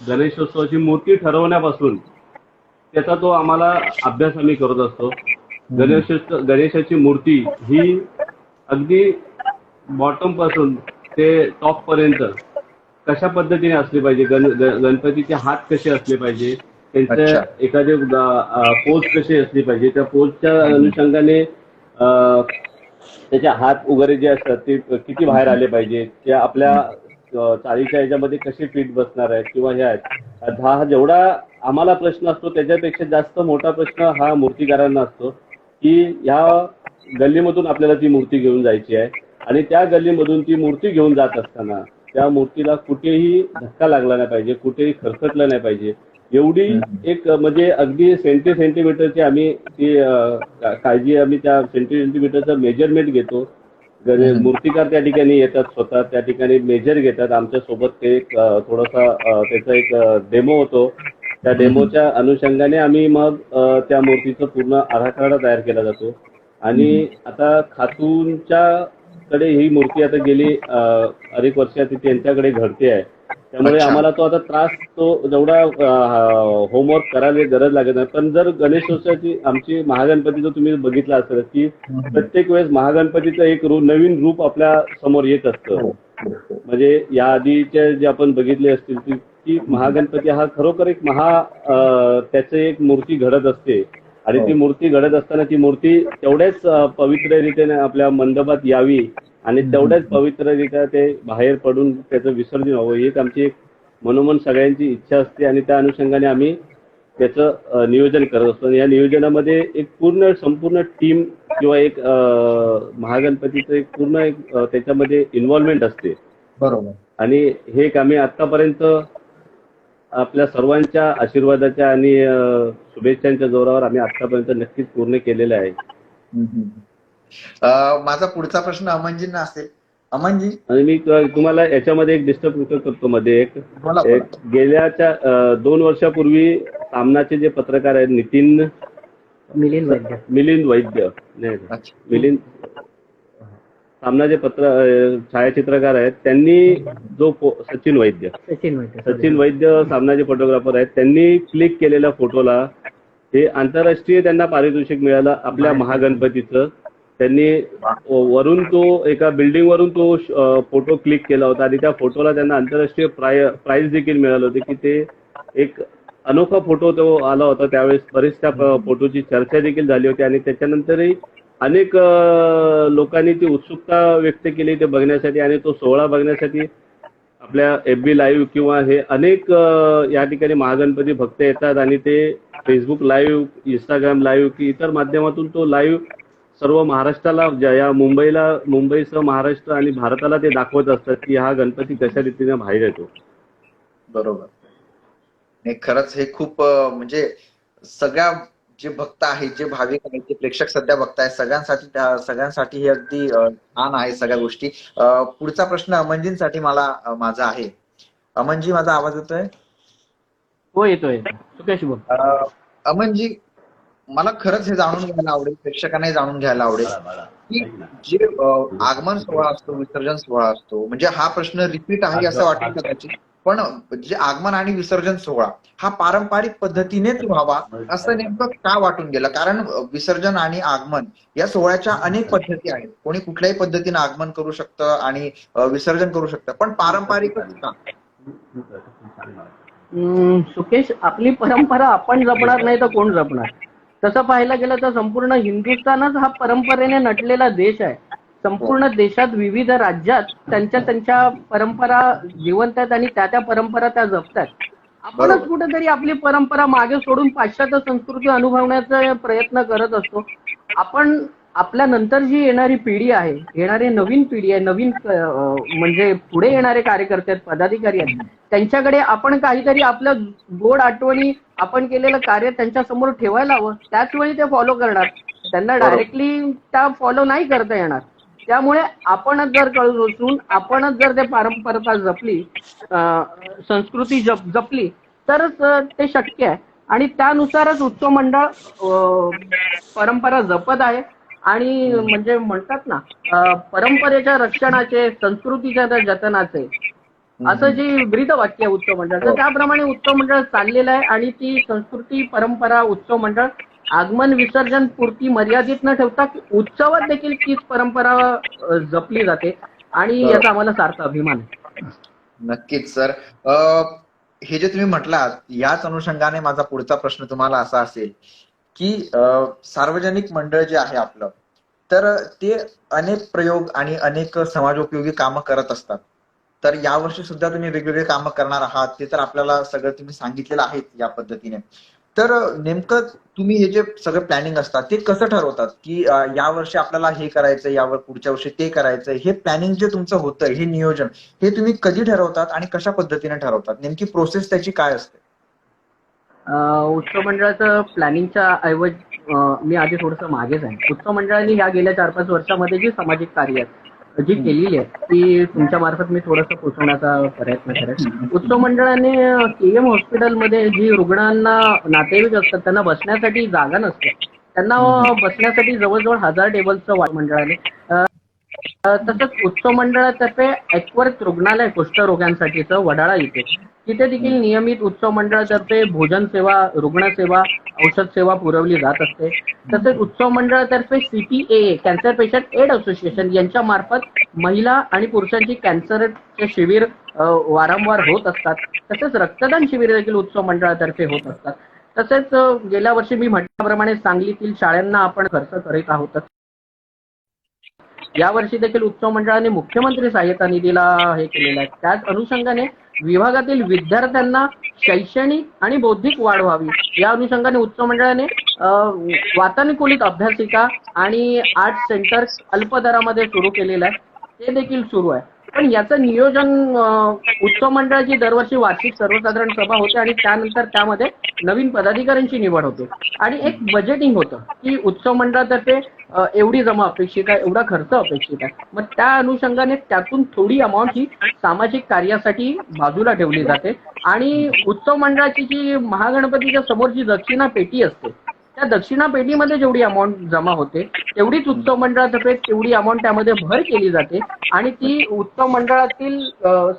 गणेशोत्सवाची मूर्ती ठरवण्यापासून त्याचा तो आम्हाला अभ्यास आम्ही करत असतो. गणेशाची मूर्ती ही अगदी बॉटम पासून ते टॉप पर्यंत कशा पद्धतीने असली पाहिजे, गणपतीचे हात कसे असले पाहिजे, त्यांचे एखादे पोज कशी असली पाहिजे, त्या पोजच्या अनुषंगाने त्याचे हात वगैरे जे असतात ते किती बाहेर आले पाहिजे, किंवा आपल्या चाळीच्या ह्याच्यामध्ये कसे फिट बसणार आहेत किंवा हे आहेत. हा जेवढा आम्हाला प्रश्न असतो त्याच्यापेक्षा जास्त मोठा प्रश्न हा मूर्तिकारांना असतो, की ह्या गल्लीमधून आपल्याला ती मूर्ती घेऊन जायची आहे आणि त्या गल्लीमधून ती मूर्ती घेऊन जात असताना त्या मूर्तीला कुठेही धक्का लागला नाही पाहिजे, कुठेही खरखटलं नाही पाहिजे, एवढी एक म्हणजे अगदी सेंटीमीटरची आम्ही ती काळजी, आम्ही त्या सेंटीमीटरचं मेजरमेंट घेतो. मूर्तिकार त्या ठिकाणी येतात, स्वतः त्या ठिकाणी मेजर घेतात आमच्या सोबत. ते एक थोडासा त्याचा एक डेमो होतो. त्या डेमोच्या अनुषंगाने आम्ही मग त्या मूर्तीचा पूर्ण आराखडा तयार केला जातो. आणि आता खातूंच्या कडे ही मूर्ती आता गेली अनेक वर्षात त्यांच्याकडे घडते आहे. त्यामुळे अच्छा. आम्हाला तो आता त्रास, तो जेवढा होमवर्क करायला गरज लागत नाही. पण जर गणेशोत्सवाची आमची महागणपतीचं तुम्ही बघितलं असेल की प्रत्येक वेळेस महागणपतीचं एक नवीन रूप आपल्या समोर येत असतं. म्हणजे या आधीच्या जे आपण बघितले असतील की महागणपती हा खरोखर एक त्याचं एक मूर्ती घडत असते आणि ती मूर्ती घडत असताना ती मूर्ती तेवढ्याच पवित्र रीतीने आपल्या मंडपात यावी आणि तेवढ्याच पवित्ररित्या ते बाहेर पडून त्याचं विसर्जन व्हावं, ही एक आमची एक मनोमन सगळ्यांची इच्छा असते. आणि त्या अनुषंगाने आम्ही त्याचं नियोजन करत असतो. या नियोजनामध्ये एक संपूर्ण टीम किंवा एक महागणपतीचं एक पूर्ण एक त्याच्यामध्ये इन्व्हॉल्वमेंट असते. बरोबर. आणि हे एक आम्ही आतापर्यंत आपल्या सर्वांच्या आशीर्वादाच्या आणि शुभेच्छांच्या जोरावर आम्ही आतापर्यंत नक्कीच पूर्ण केलेलं आहे. माझा पुढचा प्रश्न अमनजींना असेल. अमनजी, आणि मी तुम्हाला याच्यामध्ये एक डिस्टर्ब करतो मध्ये एक बोला. गेल्याच्या 2 वर्षापूर्वी सामनाचे जे पत्रकार आहेत मिलिंद वैद्य नाही, अच्छा. मिलिंद सामनाचे छायाचित्रकार आहेत, त्यांनी जो सचिन वैद्य सामनाचे फोटोग्राफर आहेत, त्यांनी क्लिक केलेल्या फोटोला हे आंतरराष्ट्रीय त्यांना पारितोषिक मिळालं आपल्या महागणपतीचं. त्यांनी वरून तो एका बिल्डिंग वरून तो फोटो क्लिक केला होता आणि त्या फोटोला त्यांना आंतरराष्ट्रीय प्राइज देखील मिळालं होते, की ते एक अनोखा फोटो तो आला होता. त्यावेळेस बरेच त्या फोटोची चर्चा देखील झाली होती आणि त्याच्यानंतरही अनेक लोकांनी ती उत्सुकता व्यक्त केली ते बघण्यासाठी आणि तो सोहळा बघण्यासाठी आपल्या FB लाईव्ह किंवा हे अनेक या ठिकाणी महागणपती भक्त येतात आणि ते फेसबुक लाईव्ह, इंस्टाग्राम लाईव्ह की इतर माध्यमातून तो लाईव्ह सर्व महाराष्ट्राला, या मुंबईसह महाराष्ट्र आणि भारताला ते दाखवत असतात की हा गणपती कशा रीतीने बाहेर येतो. बरोबर. नाही, खरंच हे खूप म्हणजे सगळ्या जे भक्त आहेत, जे भाविक आहेत, जे प्रेक्षक सध्या बघतायत, सगळ्यांसाठी हे अगदी छान आहे सगळ्या गोष्टी. पुढचा प्रश्न अमनजींसाठी माझा आहे. अमनजी, माझा आवाज येतोय? हो, येतोय. सुकेश बोल. अमनजी, मला खरंच हे जाणून घ्यायला आवडेल, प्रेक्षकांनाही जाणून घ्यायला आवडेल की जे आगमन सोहळा असतो, विसर्जन सोहळा असतो, म्हणजे हा प्रश्न रिपीट आहे असं वाटेल कदाचित, पण जे आगमन आणि विसर्जन सोहळा हा पारंपरिक पद्धतीनेच व्हावा असं नेमकं का वाटून गेलं? कारण विसर्जन आणि आगमन या सोहळ्याच्या अनेक पद्धती आहेत. कोणी कुठल्याही पद्धतीने आगमन करू शकतं आणि विसर्जन करू शकतं, पण पारंपरिकच का? सुकेश, आपली परंपरा आपण जपणार नाही तर कोण जपणार? तसं पाहायला गेलं तर संपूर्ण हिंदुस्थानच हा परंपरेने नटलेला देश आहे. संपूर्ण देशात विविध राज्यात त्यांच्या परंपरा जिवंत आहेत आणि त्या परंपरा त्या जपतात. आपणच कुठेतरी आपली परंपरा मागे सोडून पाश्चात्य संस्कृती अनुभवण्याचा प्रयत्न करत असतो. आपण आपल्या नंतर जी येणारी पिढी आहे, येणारी नवीन पिढी आहे, नवीन म्हणजे पुढे येणारे कार्यकर्ते आहेत, पदाधिकारी आहेत, त्यांच्याकडे आपण काहीतरी आपलं गोड आठवणी, आपण केलेलं कार्य त्यांच्या समोर ठेवायला हवं. त्याच वेळी ते फॉलो करणार. त्यांना डायरेक्टली त्या फॉलो नाही करता येणार. त्यामुळे आपणच जर कळून आपणच जर ते परंपरा जपली, संस्कृती जपली तरच ते शक्य आहे. आणि त्यानुसारच उत्सव मंडळ परंपरा जपत आहे. आणि म्हणजे म्हणतात ना, परंपरेच्या रक्षणाचे, संस्कृतीच्या जतनाचे, असं जे ब्रीद वाक्य आहे उत्सव मंडळाचं, त्याप्रमाणे उत्सव मंडळ चाललेलं आहे. आणि ती संस्कृती, परंपरा, उत्सव मंडळ आगमन विसर्जन पुरती मर्यादित न ठेवता उत्सवात देखील तीच परंपरा जपली जाते आणि याचा आम्हाला सार्थ अभिमान आहे. नक्कीच सर. हे जे तुम्ही म्हटलात, याच अनुषंगाने माझा पुढचा प्रश्न तुम्हाला असा असेल की सार्वजनिक मंडळ जे आहे आपलं, तर ते अनेक प्रयोग आणि अनेक समाजोपयोगी कामं करत असतात. तर यावर्षी सुद्धा तुम्ही वेगवेगळे कामं करणार आहात, ते तर आपल्याला सगळं तुम्ही सांगितलेलं आहे या पद्धतीने. तर नेमकं तुम्ही हे जे सगळं प्लॅनिंग असतात ते कसं ठरवतात, की यावर्षी आपल्याला हे करायचं, यावर पुढच्या वर्षी ते करायचं, हे प्लॅनिंग जे तुमचं होतं, हे नियोजन, हे तुम्ही कधी ठरवतात आणि कशा पद्धतीने ठरवतात? नेमकी प्रोसेस त्याची काय असते? उत्सव मंडळाचं प्लॅनिंगच्या ऐवज मी आधी थोडंसं मागेच आहे. उत्सव मंडळाने ह्या गेल्या 4-5 वर्षामध्ये जी सामाजिक कार्य आहेत, जी केलेली आहेत, ती तुमच्या मार्फत मी थोडंसं पोचवण्याचा प्रयत्न करेन. उत्सव मंडळाने KM हॉस्पिटलमध्ये जी रुग्णांना नातेवाईक असतात त्यांना बसण्यासाठी जागा नसते, त्यांना बसण्यासाठी जवळजवळ 1000 टेबल्सचं मंडळाने तसंच उत्सव मंडळातर्फे ऐकवर्थ रुग्णालय कुष्ठरोग्यांसाठीचं वडाळा इथे तिथे देखील नियमित उत्सव मंडळातर्फे भोजन सेवा, रुग्णसेवा, औषध सेवा पुरवली जात असते. तसेच उत्सव मंडळातर्फे CPAA cancer patient aid association यांच्या मार्फत महिला आणि पुरुषांची कॅन्सरचे शिबिर वारंवार होत असतात. तसेच रक्तदान शिबिर देखील उत्सव मंडळातर्फे होत असतात. तसेच गेल्या वर्षी मी म्हटल्याप्रमाणे सांगलीतील शाळांना आपण खर्च करीत आहोत. यावर्षी देखील उत्सव मंडळाने मुख्यमंत्री सहाय्यता निधीला हे केलेलं आहे. त्याच अनुषंगाने विभागातील विद्यार्थ्यांना शैक्षणिक आणि बौद्धिक वाढ व्हावी या अनुषंगाने उत्सव मंडळाने वातानुकूलित अभ्यासिका आणि आर्ट सेंटर अल्प दरामध्ये सुरू केलेलं आहे. ते देखील सुरू आहे. पण याचं नियोजन उत्सव मंडळाची दरवर्षी वार्षिक सर्वसाधारण सभा होते आणि त्यानंतर त्यामध्ये नवीन पदाधिकाऱ्यांची निवड होते आणि एक बजेटिंग होतं की उत्सव मंडळातर्फे एवढी जमा अपेक्षित आहे, एवढा खर्च अपेक्षित आहे. मग त्या अनुषंगाने त्यातून थोडी अमाऊंट ही सामाजिक कार्यासाठी बाजूला ठेवली जाते आणि उत्सव मंडळाची जी महागणपतीच्या समोरची दक्षिणा पेटी असते त्या दक्षिणा पेटीमध्ये जेवढी अमाऊंट जमा होते तेवढीच उत्सव मंडळातर्फे तेवढी अमाऊंट त्यामध्ये भर केली जाते आणि ती उत्सव मंडळातील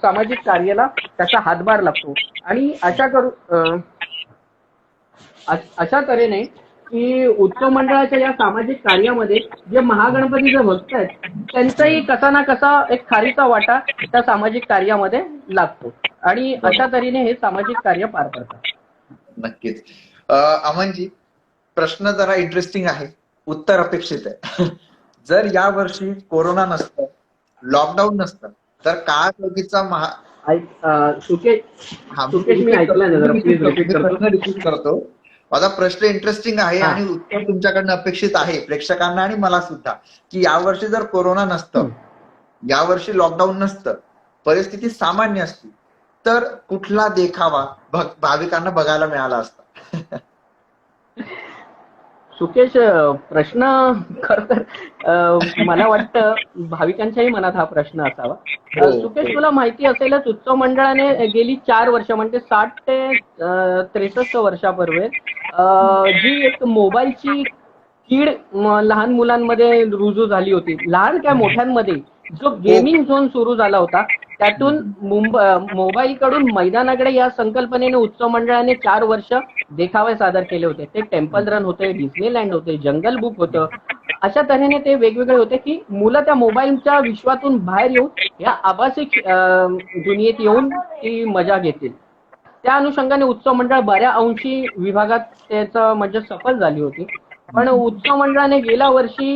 सामाजिक कार्याला त्याचा हातभार लागतो आणि अशा तऱ्हेने की उत्सव मंडळाच्या या सामाजिक कार्यामध्ये जे महागणपतीचे भक्त आहेत त्यांचाही कसा ना कसा एक खारीचा वाटा त्या सामाजिक कार्यामध्ये लागतो आणि अशा तऱ्हेने हे सामाजिक कार्य पार पडतात. नक्कीच. अमनजी, प्रश्न जरा इंटरेस्टिंग आहे, उत्तर अपेक्षित आहे. जर या वर्षी कोरोना नसतं, लॉकडाऊन नसतं, तर सुकेश मी ऐकलं रिपीट करतो. माझा प्रश्न इंटरेस्टिंग आहे आणि उत्तर तुमच्याकडनं अपेक्षित आहे प्रेक्षकांना आणि मला सुद्धा, की यावर्षी जर कोरोना नसतं, यावर्षी लॉकडाऊन नसतं, परिस्थिती सामान्य असती, तर कुठला देखावा भाविकांना बघायला मिळाला असता? सुकेश, प्रश्न खर तर मला वाटतं भाविकांच्याही मनात हा प्रश्न असावा. सुकेश, तुला माहिती असेलच उत्सव मंडळाने गेली 4 वर्ष म्हणजे 60 ते 63 वर्षापूर्वी जी एक मोबाईलची कीड लहान मुलांमध्ये रुजू झाली होती, लहान काय मोठ्यांमध्ये, जो गेमिंग झोन सुरू झाला होता त्यातून मोबाईल कडून मैदानाकडे या संकल्पनेने उत्सव मंडळाने 4 वर्ष देखावे सादर केले होते. ते टेम्पल रन होते, डिस्नीलँड होते, जंगल बुक होतं. अशा तऱ्हेने ते वेगवेगळे होते की मुलं त्या मोबाईलच्या विश्वातून बाहेर येऊन या आभासी दुनियेत येऊन ती मजा घेतील. त्या अनुषंगाने उत्सव मंडळ बऱ्या अंशी विभागात त्याचं म्हणजे सफल झाली होती. पण उत्सव मंडळाने गेल्या वर्षी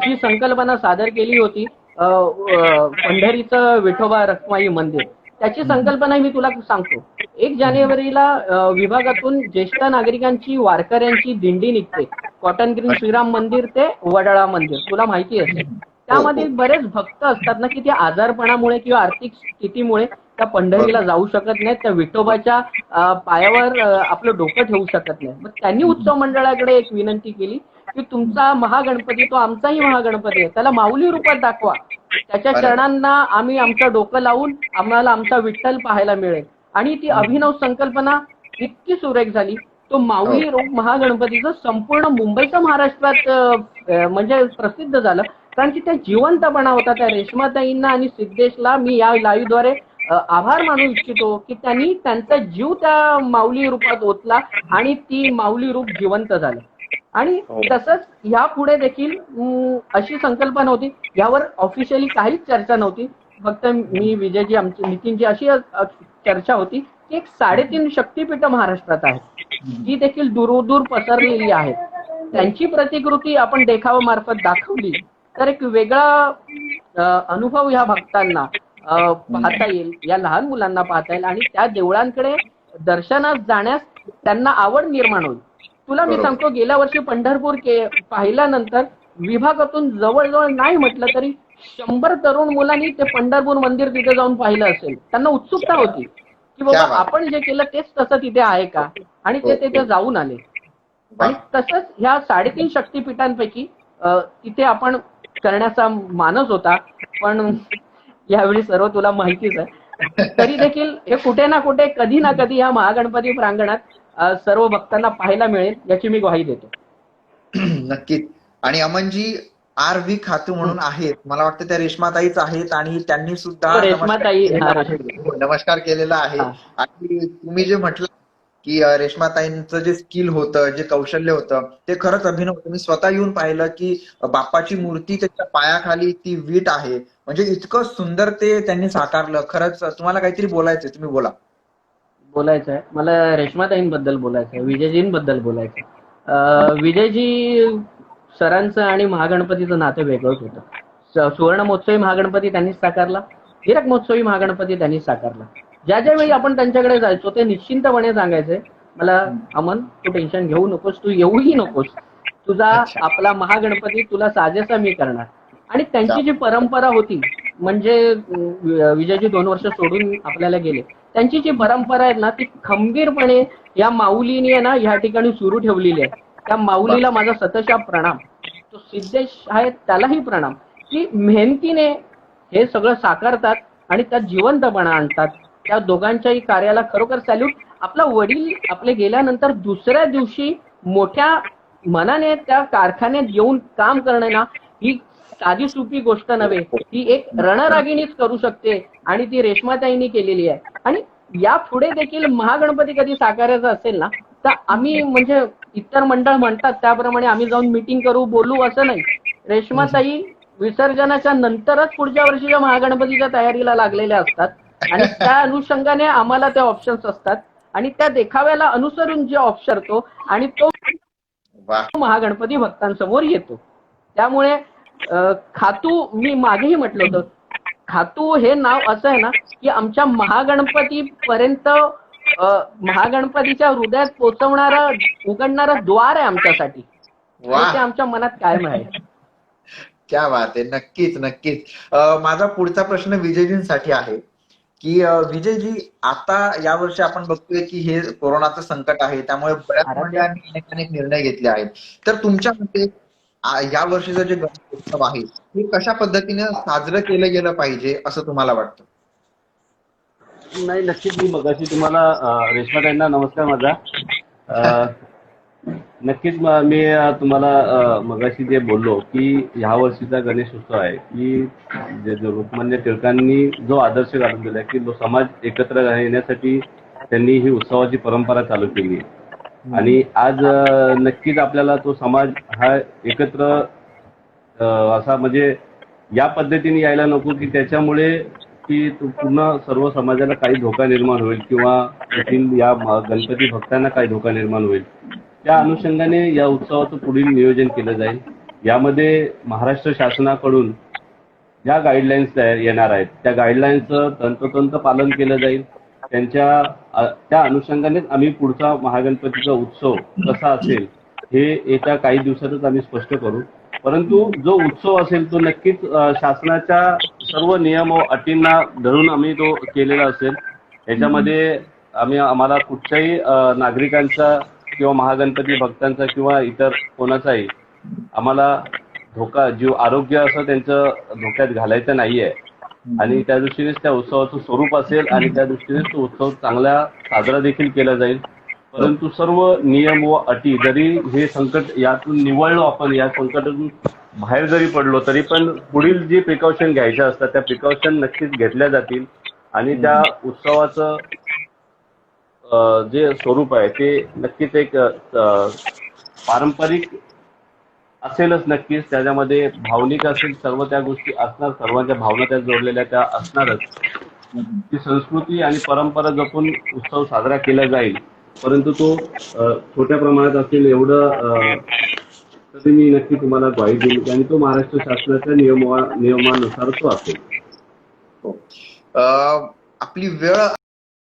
जी संकल्पना सादर केली होती पंढरीचं विठोबा रखुमाई मंदिर, त्याची संकल्पना मी तुला सांगतो. 1 जानेवारीला विभागातून ज्येष्ठ नागरिकांची वारकऱ्यांची दिंडी निघते कॉटन ग्रीन श्रीराम मंदिर ते वडाळा मंदिर, तुला माहिती असेल. त्यामध्ये बरेच भक्त असतात ना की ते आजारपणामुळे किंवा आर्थिक स्थितीमुळे त्या पंढरीला जाऊ शकत नाहीत, त्या विठोबाच्या पायावर आपलं डोकं ठेवू शकत नाही. मग त्यांनी उत्सव मंडळाकडे एक विनंती केली की तुमचा महागणपती तो आमचाही महागणपती आहे, त्याला माऊली रूपात दाखवा, त्याच्या चरणांना आम्ही आमचं डोकं लावून आम्हाला आमचा विठ्ठल पाहायला मिळेल. आणि ती अभिनव संकल्पना इतकी सुरेख झाली, तो माऊली रूप महागणपतीचं संपूर्ण मुंबईचं महाराष्ट्रात म्हणजे प्रसिद्ध झालं. कारण की त्या जिवंतपणा होता. त्या रेश्माताईंना आणि सिद्धेशला मी या लाईव्हद्वारे आभार मानू इच्छितो की त्यांनी त्यांचा जीव त्या माऊली रूपात ओतला आणि ती माऊली रूप जिवंत झालं. आणि तसंच यापुढे देखील अशी संकल्पना होती, यावर ऑफिशियली काहीच चर्चा नव्हती, फक्त मी विजयजी आमची नितीनजी अशी चर्चा होती की 3.5 शक्तीपीठ महाराष्ट्रात आहेत, जी देखील दूरदूर पसरलेली आहेत. त्यांची प्रतिकृती आपण देखावामार्फत दाखवली तर एक वेगळा अनुभव ह्या भक्तांना पाहता येईल, या लहान मुलांना पाहता येईल आणि त्या देवळांकडे दर्शनास जाण्यास त्यांना आवड निर्माण होईल. तुला मी बरोबर. सांगतो, गेल्या वर्षी पंढरपूर पाहिल्यानंतर विभागातून जवळजवळ नाही म्हटलं तरी 100 तरुण मुलांनी ते पंढरपूर मंदिर तिथे जाऊन पाहिलं असेल. त्यांना उत्सुकता होती की क्या बाबा बात. आपण जे केलं तेच तसं तिथे आहे का, आणि ते तिथे जाऊन आले. आणि तसंच ह्या 3.5 शक्तीपीठांपैकी तिथे आपण करण्याचा मानस होता, पण यावेळी सर्व तुला माहितीच आहे. तरी देखील हे कुठे ना कुठे कधी ना कधी या महागणपती प्रांगणात सर्व भक्तांना पाहायला मिळेल याची मी ग्वाही देतो. नक्कीच. आणि अमनजी RV खातू म्हणून आहेत, मला वाटतं त्या रेश्माताईच आहेत आणि त्यांनी सुद्धा हो, रेश्माताई. नमस्कार केलेला आहे. हा. आणि तुम्ही जे म्हटलं की रेश्माताईंचं जे स्किल होतं, जे कौशल्य होतं ते खरंच अभिनव होतं. मी स्वतः येऊन पाहिलं की बाप्पाची मूर्ती त्याच्या पायाखाली ती वीट आहे, म्हणजे इतकं सुंदर ते त्यांनी साकारलं. खरंच तुम्हाला काहीतरी बोलायचंय, तुम्ही बोला. बोलायचं आहे मला, रेश्माताईंबद्दल बोलायचं आहे, विजयजींबद्दल बोलायचं आहे. विजयजी सरांचं आणि महागणपतीचं नातं वेगळंच होतं. सुवर्ण महोत्सवी महागणपती त्यांनीच साकारला, हीरक महोत्सवी महागणपती त्यांनीच साकारला. ज्या ज्यावेळी आपण त्यांच्याकडे जायचो ते निश्चिंतपणे सांगायचे, मला अमन तू टेन्शन घेऊ नकोस, तू येऊही नकोस, तुझा आपला महागणपती तुला साजेसा मी करणार. आणि त्यांची जी परंपरा होती, म्हणजे विजयजी 2 वर्ष सोडून आपल्याला गेले, त्यांची जी परंपरा आहे ना ती खंबीरपणे या माऊलीने आहे ना ह्या ठिकाणी सुरू ठेवलेली आहे. त्या माऊलीला माझा सतशा प्रणाम. तो सिद्धेश आहे त्यालाही प्रणाम, की मेहनतीने हे सगळं साकारतात आणि त्यात जिवंतपणा आणतात. त्या दोघांच्याही कार्याला खरोखर सॅल्यूट. आपला वडील आपले गेल्यानंतर दुसऱ्या दिवशी मोठ्या मनाने त्या कारखान्यात येऊन काम करणं ना, ही साधी सोपी गोष्ट नव्हे, ती एक रणरागिणीच करू शकते आणि ती रेश्माताईंनी केलेली आहे. आणि या पुढे देखील महागणपती कधी साकारायचा असेल ना तर आम्ही, म्हणजे इतर मंडळ म्हणतात त्याप्रमाणे आम्ही जाऊन मीटिंग करू, बोलू असं नाही. रेश्माताई विसर्जनाच्या नंतरच पुढच्या वर्षीच्या महागणपतीच्या तयारीला लागलेल्या असतात आणि त्या अनुषंगाने आम्हाला ते ऑप्शन्स असतात आणि त्या देखाव्याला अनुसरून जे ऑप्शन तो आणि तो महागणपती भक्तांसमोर येतो. त्यामुळे खातू, मी मागेही म्हटलं होतं, खातू हे नाव असं आहे ना की आमच्या महागणपती पर्यंत महागणपतीच्या हृदयात पोहोचवणारं, उघडणारं द्वार आहे आमच्यासाठी. ते आमच्या मनात कायम आहे. क्या बात आहे. नक्कीच नक्कीच. माझा पुढचा प्रश्न विजयजींसाठी आहे की विजयजी, आता यावर्षी आपण बघतोय की हे कोरोनाचं संकट आहे, त्यामुळे बऱ्याच मंडळांनी अनेक निर्णय घेतले आहेत. तर तुमच्या मते या वर्षीचं जे गणेशोत्सव आहे हे कशा पद्धतीने साजरं केलं गेलं पाहिजे असं तुम्हाला वाटतं? नाही, नक्कीच. मी मगाशी तुम्हाला रेश्माताईंना नमस्कार माझा. नक्कीच मी तुम्हाला मगाशी जे बोललो की ह्या वर्षीचा गणेशोत्सव आहे की जे लोकमान्य टिळकांनी जो आदर्श घालून दिला की समाज एकत्र येण्यासाठी त्यांनी ही उत्सवाची परंपरा चालू केली आहे. आणि आज नक्कीच आपल्याला तो समाज हा एकत्र असा, म्हणजे या पद्धतीने यायला नको की त्याच्यामुळे की पूर्ण सर्व समाजाला काही धोका निर्माण होईल किंवा या गणपती भक्तांना काही धोका निर्माण होईल. त्या अनुषंगाने या उत्सवाचं पुढील नियोजन केलं जाईल. यामध्ये महाराष्ट्र शासनाकडून ज्या गाईडलाईन्स येणार आहेत त्या गाईडलाईन्सचं तंतोतंत पालन केलं जाईल. त्या अनुषंगानेच आम्ही पुढचा महागणपतीचा उत्सव कसा असेल हे येत्या काही दिवसातच आम्ही स्पष्ट करू. परंतु जो उत्सव असेल तो नक्कीच शासनाच्या सर्व नियम व अटींना धरून आम्ही तो केलेला असेल. याच्यामध्ये आम्हाला कुठच्याही नागरिकांचा किंवा महागणपती भक्तांचा किंवा इतर कोणाचाही आम्हाला धोका, जीव, आरोग्य असं त्यांचं धोक्यात घालायचं नाहीये. आणि त्या दृष्टीनेच त्या उत्सवाचं स्वरूप असेल आणि त्या दृष्टीनेच तो उत्सव चांगला साजरा देखील केला जाईल. परंतु सर्व नियम व अटी, जरी हे संकट यातून निवळलो, आपण या संकटातून बाहेर जरी पडलो तरी पण पुढील जे प्रिकॉशन घ्यायच्या असतात त्या प्रिकॉशन नक्कीच घेतल्या जातील. आणि त्या उत्सवाचं जे स्वरूप आहे ते नक्कीच एक पारंपरिक असेलच. नक्कीच त्याच्यामध्ये भावनिक असेल, सर्व त्या गोष्टी असणार, सर्वांच्या भावना त्या जोडलेल्या त्या असणारच. ती संस्कृती आणि परंपरा जपून उत्सव साजरा केला जाईल. परंतु तो छोट्या प्रमाणात असेल, एवढं तरी मी नक्की तुम्हाला ग्वाही दिली आणि तो महाराष्ट्र शासनाच्या नियमानुसार तो असेल. आपली वेळ